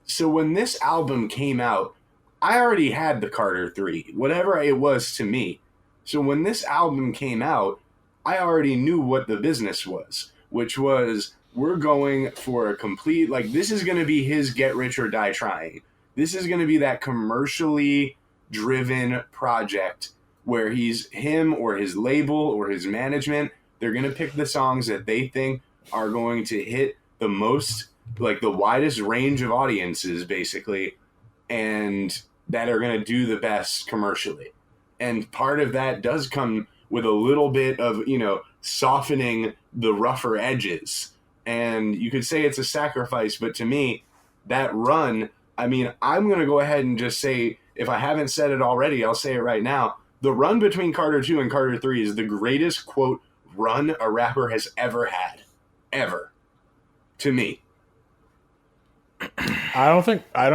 So when this album came out, I already had the Carter 3, whatever it was to me. So when this album came out, I already knew what the business was, which was we're going for a complete, like, this is going to be his Get Rich or Die Trying. This is going to be that commercially driven project where him or his label or his management, they're going to pick the songs that they think are going to hit the most, like the widest range of audiences basically, and that are going to do the best commercially. And part of that does come with a little bit of, you know, softening the rougher edges. And you could say it's a sacrifice, but to me, that run, I mean, I'm going to go ahead and just say, if I haven't said it already, I'll say it right now. The run between Carter 2 and Carter 3 is the greatest, quote, run a rapper has ever had. Ever. To me. I think a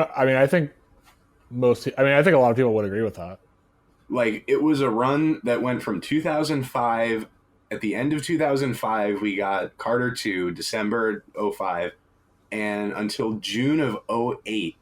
lot of people would agree with that. Like, it was a run that went from 2005. At the end of 2005, we got Carter 2, December 05, and until June of 08,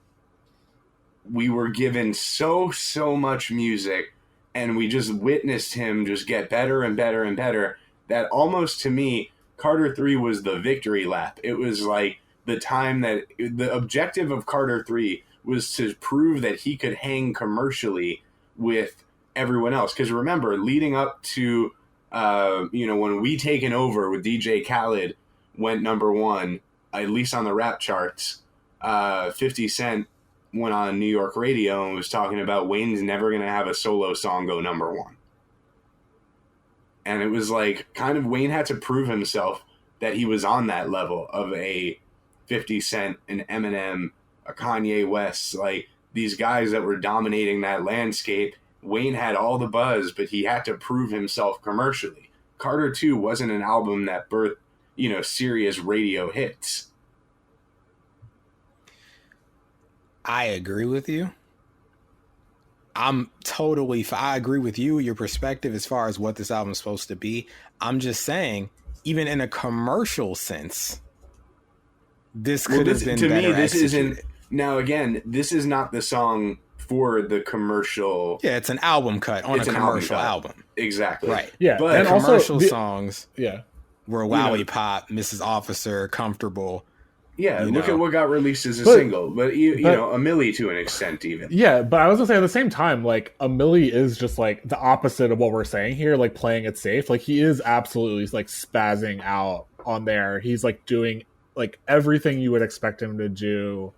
we were given so much music, and we just witnessed him just get better and better and better, that almost to me, Carter 3 was the victory lap. It was like the time that the objective of Carter 3 was to prove that he could hang commercially with everyone else. Because remember, leading up to when We Taken Over with DJ Khaled went number one, at least on the rap charts, 50 Cent went on New York radio and was talking about Wayne's never going to have a solo song go number one. And it was like, kind of, Wayne had to prove himself that he was on that level of a 50 Cent, an Eminem, a Kanye West, like these guys that were dominating that landscape. Wayne had all the buzz, but he had to prove himself commercially. Carter 2 wasn't an album that birthed, serious radio hits. I agree with you. I agree with you, your perspective as far as what this album is supposed to be. I'm just saying, even in a commercial sense, this could have been better executed. This isn't. Now, again, this is not the song for the commercial. Yeah, it's an album cut on a commercial album. Exactly. Right. Yeah, but and commercial also songs were Lollipop, Mrs. Officer, Comfortable. Yeah, look at what got released as a single. But, you know, a milli to an extent even. Yeah, but I was going to say at the same time, like, a milli is just, like, the opposite of what we're saying here, like, playing it safe. Like, he is absolutely, like, spazzing out on there. He's, like, doing, like, everything you would expect him to do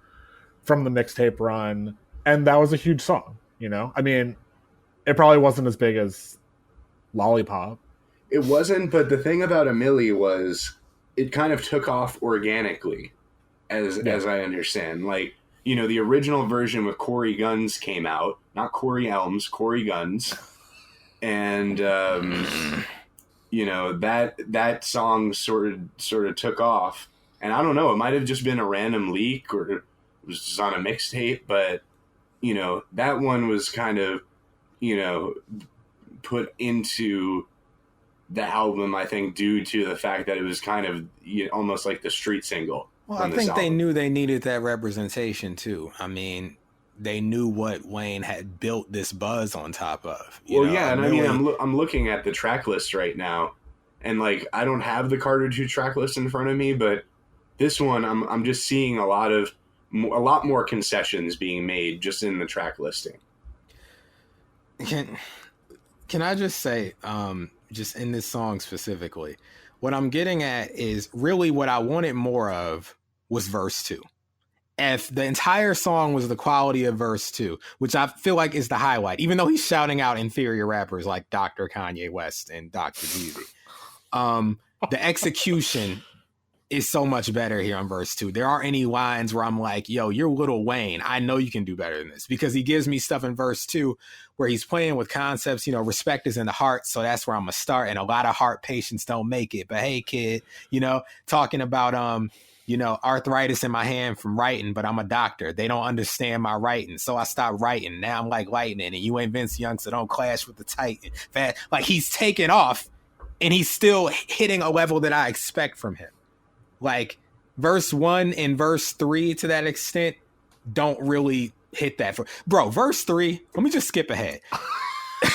from the mixtape run. And that was a huge song, I mean, it probably wasn't as big as Lollipop. It wasn't, but the thing about a milli was it kind of took off organically. As I understand, like, the original version with Corey Guns came out, not Corey Elms, Corey Guns, and that song sort of took off, and I don't know, it might have just been a random leak or it was just on a mixtape, but that one was kind of put into the album, I think, due to the fact that it was kind of almost like the street single. Well, I think they knew they needed that representation too. I mean, they knew what Wayne had built this buzz on top of. I'm looking at the track list right now, and like I don't have the Carter 2 track list in front of me, but this one I'm just seeing a lot more concessions being made just in the track listing. Can I just say, just in this song specifically, what I'm getting at is really what I wanted more of was verse 2. If the entire song was the quality of verse 2, which I feel like is the highlight, even though he's shouting out inferior rappers like Dr. Kanye West and Dr. Jeezy, the execution is so much better here on verse 2. There aren't any lines where I'm like, yo, you're Lil Wayne. I know you can do better than this, because he gives me stuff in verse 2 where he's playing with concepts, respect is in the heart. So that's where I'm going to start. And a lot of heart patients don't make it. But hey, kid, talking about, arthritis in my hand from writing, but I'm a doctor. They don't understand my writing. So I stopped writing. Now I'm like lightning, and you ain't Vince Young, so don't clash with the Titan. Like, he's taken off and he's still hitting a level that I expect from him. Like, verse 1 and verse 3 to that extent don't really hit that. Bro, verse 3, let me just skip ahead.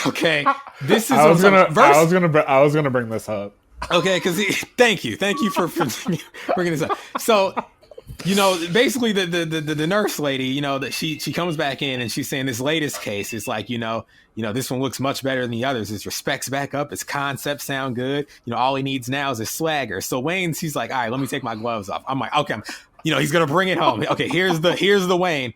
Okay. This is I was gonna bring this up. Okay, because thank you for bringing this up. So, basically the nurse lady, that she comes back in and she's saying this latest case is like, this one looks much better than the others. His respect's back up. His concepts sound good. All he needs now is a swagger. So Wayne's, he's like, all right, let me take my gloves off. I'm like, okay, he's going to bring it home. Okay, here's the Wayne.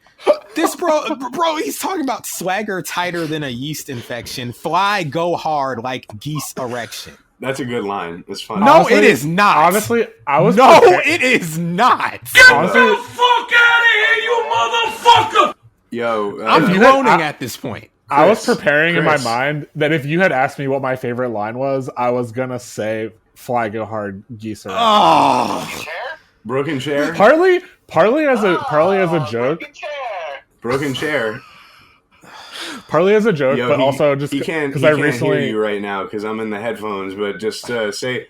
This bro, he's talking about swagger tighter than a yeast infection. Fly, go hard like geese erection. That's a good line. It's funny. No, honestly, it is not. Honestly, it is not. Get the fuck out of here, you motherfucker! Yo, I'm groaning at this point. I was preparing in my mind that if you had asked me what my favorite line was, I was gonna say "Fly Go Hard, Geese Erection." Oh, broken chair. Partly as a joke. Broken chair. Partly as a joke, Yo, but also just because I recently hear you right now because I'm in the headphones. But just say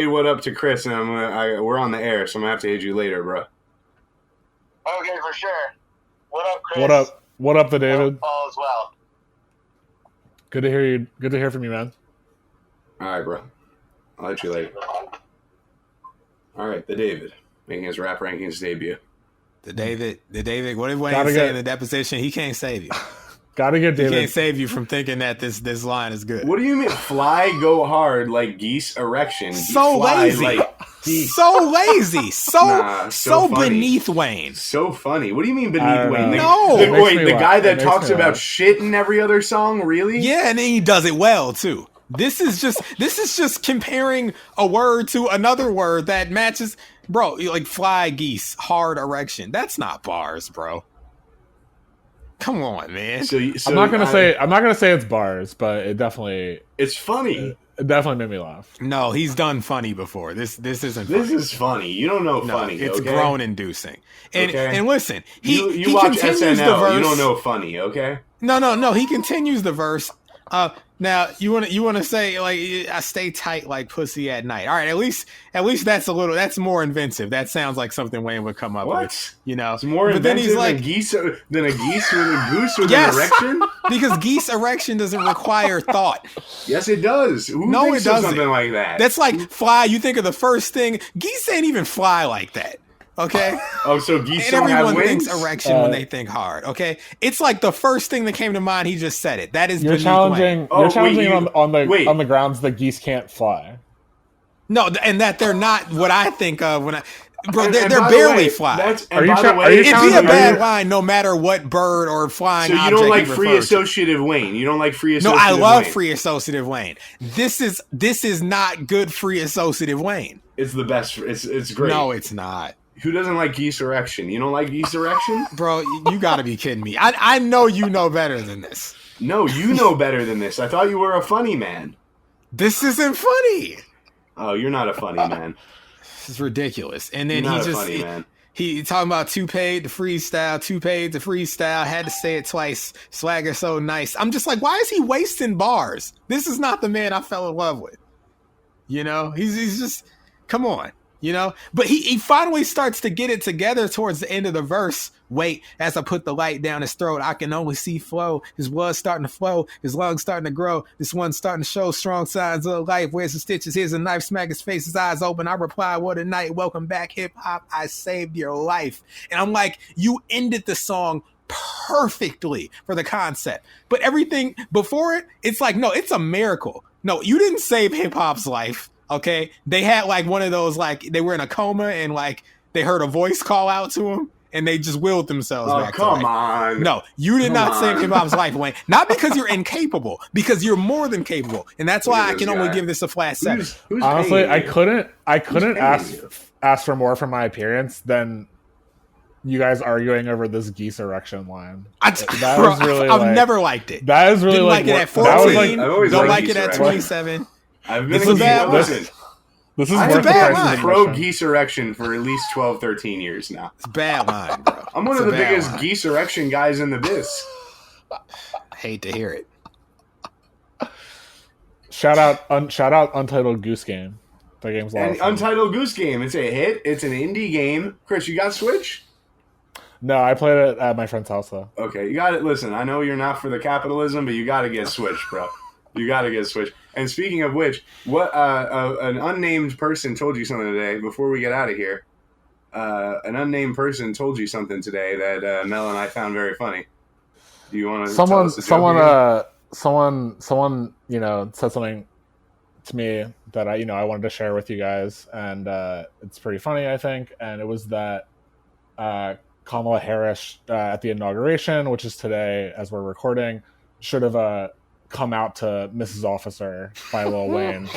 what up to Chris, and we're on the air, so I'm gonna have to hit you later, bro. Okay, for sure. What up, Chris? What up? What up, the David? All as well. Good to hear you. Good to hear from you, man. All right, bro. I'll hit you later. All right, the David making his rap rankings debut. The David. What did Wayne say in the deposition? He can't save you. Gotta get David. He can't save you from thinking that this line is good. What do you mean? Fly go hard like geese erection. So lazy. So lazy. So beneath Wayne. So funny. What do you mean beneath Wayne? The guy that talks about shit in every other song, really? Yeah, and then he does it well too. This is just comparing a word to another word that matches, bro. Like fly geese, hard erection. That's not bars, bro. Come on, man. So I'm not gonna say it's bars, but it's funny. It definitely made me laugh. No, he's done funny before. This isn't funny. This is funny. You don't know funny. It's okay? groan inducing. And listen, you watch SNL. You don't know funny, okay? No. He continues the verse. Now you want to say like I stay tight like pussy at night. All right, at least that's more inventive. That sounds like something Wayne would come up with. You know, it's more inventive than a geese with a goose with an erection. Because geese erection doesn't require thought. Yes, it does. Who thinks of something like that? That's like fly. You think of the first thing. Geese ain't even fly like that. Okay. Oh, so geese and don't have everyone wings? thinks erection when they think hard. Okay, it's like the first thing that came to mind. He just said it. That is you're challenging. You're challenging on the grounds that geese can't fly. No, and that they're not what I think of when I. Bro, they're barely fly. It'd be a bad line no matter what bird or flying object. So you don't like free associative Wayne? You don't like free associative Wayne? No, I love free associative Wayne. This is not good free associative Wayne. It's the best. It's great. No, it's not. Who doesn't like geese erection? You don't like geese erection? Bro, you gotta be kidding me. I know you know better than this. No, you know better than this. I thought you were a funny man. This isn't funny. Oh, you're not a funny man. This is ridiculous. And then he talking about too paid to freestyle, had to say it twice. Swagger so nice. I'm just like, why is he wasting bars? This is not the man I fell in love with. You know, he's just, come on. You know, but he finally starts to get it together towards the end of the verse. Wait, as I put the light down his throat, I can only see flow. His blood starting to flow, his lungs starting to grow. This one's starting to show strong signs of life. Where's the stitches? Here's a knife. Smack his face, his eyes open. I reply, what a night. Welcome back, hip hop. I saved your life. And I'm like, you ended the song perfectly for the concept. But everything before it, it's like, no, it's a miracle. No, you didn't save hip hop's life. Okay, they had like one of those, like they were in a coma and like they heard a voice call out to them and they just willed themselves back. Come on. No, you did not save hip hop's life, Wayne. Not because you're incapable, because you're more than capable, and that's why I can only give this a flat 7. Honestly, I couldn't ask for more from my appearance than you guys arguing over this geese erection line. I've never liked it. That is really didn't like it at 14. Don't like it at 27. I've been this is bad. This is I've been pro geese erection for at least 12, 13 years now. It's a bad line, bro. I'm one of the biggest geese erection guys in the biz. I hate to hear it. Shout out Untitled Goose Game. That game's awesome. Untitled Goose Game. It's a hit. It's an indie game. Chris, you got Switch? No, I played it at my friend's house though. Okay, you got it. Listen, I know you're not for the capitalism, but you got to get Switch, bro. You got to get Switch. And speaking of which, what an unnamed person told you something today. Before we get out of here, an unnamed person told you something today that Mel and I found very funny. Do you want to? Someone, you know, said something to me that I wanted to share with you guys, and it's pretty funny, I think. And it was that Kamala Harris at the inauguration, which is today as we're recording, should have come out to Mrs. Officer by Lil Wayne.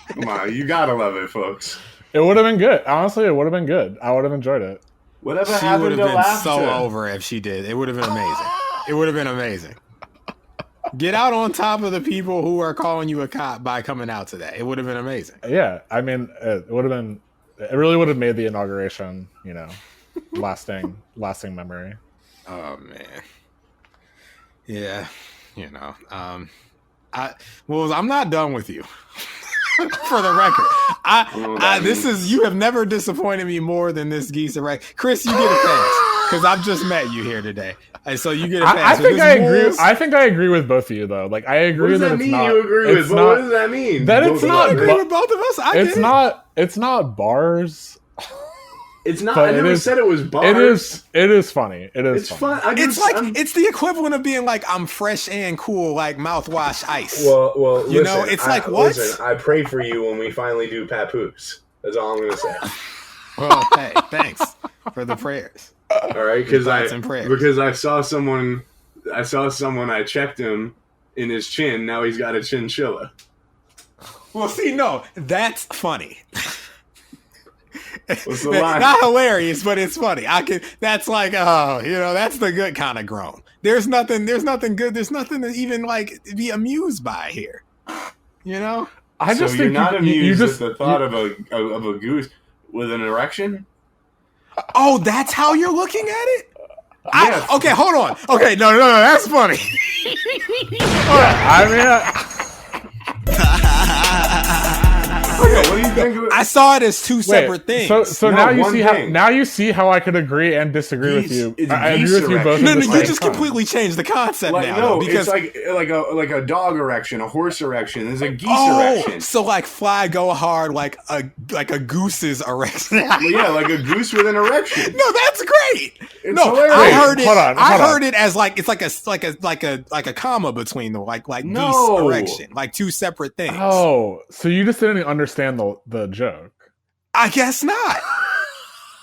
Come on, you gotta love it, folks. It would have been good. Honestly, it would have been good. I would have enjoyed it. Whatever She happened would have to been laughter? so over if she did. It would have been amazing. It would have been amazing. Get out on top of the people who are calling you a cop by coming out today. It would have been amazing. Yeah, I mean, it would have been. It really would have made the inauguration, lasting memory. Oh man. Yeah, I'm not done with you. For the record, you have never disappointed me more than this geese erect. Chris, you get a pass because I've just met you here today, and so you get a pass. I think I agree. I think I agree with both of you though. Like I agree what does that it's mean? not. You agree with? What does that mean? That it's not. Agree with both of us. It's not bars. It's not. I never said it was bars. It is funny. It is. It's fun. It's the equivalent of being like I'm fresh and cool, like mouthwash ice. Well, listen, it's like what? Listen, I pray for you when we finally do Papoose. That's all I'm gonna say. Well, hey, thanks for the prayers. All right, because I saw someone. I checked him in his chin. Now he's got a chinchilla. Well, see, no, that's funny. What's the line? Not hilarious, but it's funny. That's like, that's the good kind of grown. There's nothing good. There's nothing to even like be amused by here. I just so think you're not amused with the thought of a goose with an erection. Oh, that's how you're looking at it. Yes. Okay, hold on. Okay, no, that's funny. What do you think of it? I saw it as two separate things. So No, now you see how I could agree and disagree with you. I agree with you both. No, you just completely changed the concept now. No, because it's like a dog erection, a horse erection. There's a geese erection. So like fly go hard like a goose's erection. Yeah, like a goose with an erection. No, that's great. It's no, hilarious. I heard it. Hold on. I heard it as like it's like a comma between them, like geese erection, like two separate things. Oh, so you just didn't understand the joke. I guess not.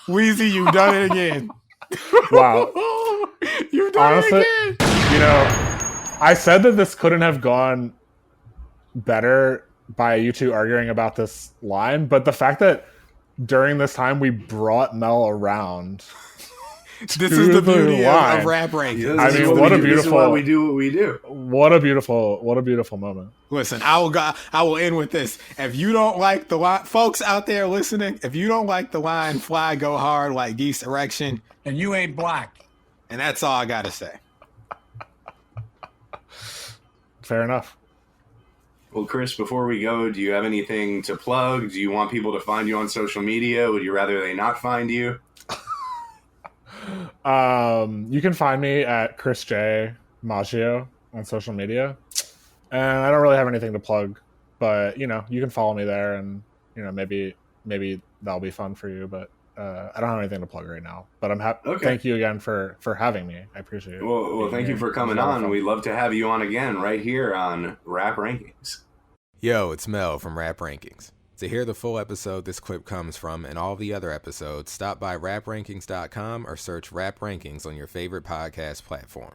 Wheezy, you've done it again. Wow. You've done Honestly, it again. I said that this couldn't have gone better by you two arguing about this line, but the fact that during this time we brought Mel around. This is the beauty of Rap Rankings. I mean, what a beautiful. This is why we do what we do. What a beautiful moment. Listen, I will end with this. If you don't like the line, folks out there listening, if you don't like the line "Fly go hard like geese erection," And you ain't black. and that's all I gotta say. Fair enough. Well, Chris, before we go, do you have anything to plug? Do you want people to find you on social media? Would you rather they not find you? You can find me at Chris J Maggio on social media, and I don't really have anything to plug, but you can follow me there, and maybe that'll be fun for you. But I don't have anything to plug right now. But I'm happy. Okay. Thank you again for having me. I appreciate it. Well, thank you for coming on. We'd love to have you on again right here on Rap Rankings. Yo, it's Mel from Rap Rankings. To hear the full episode this clip comes from and all the other episodes, stop by raprankings.com or search Rap Rankings on your favorite podcast platform.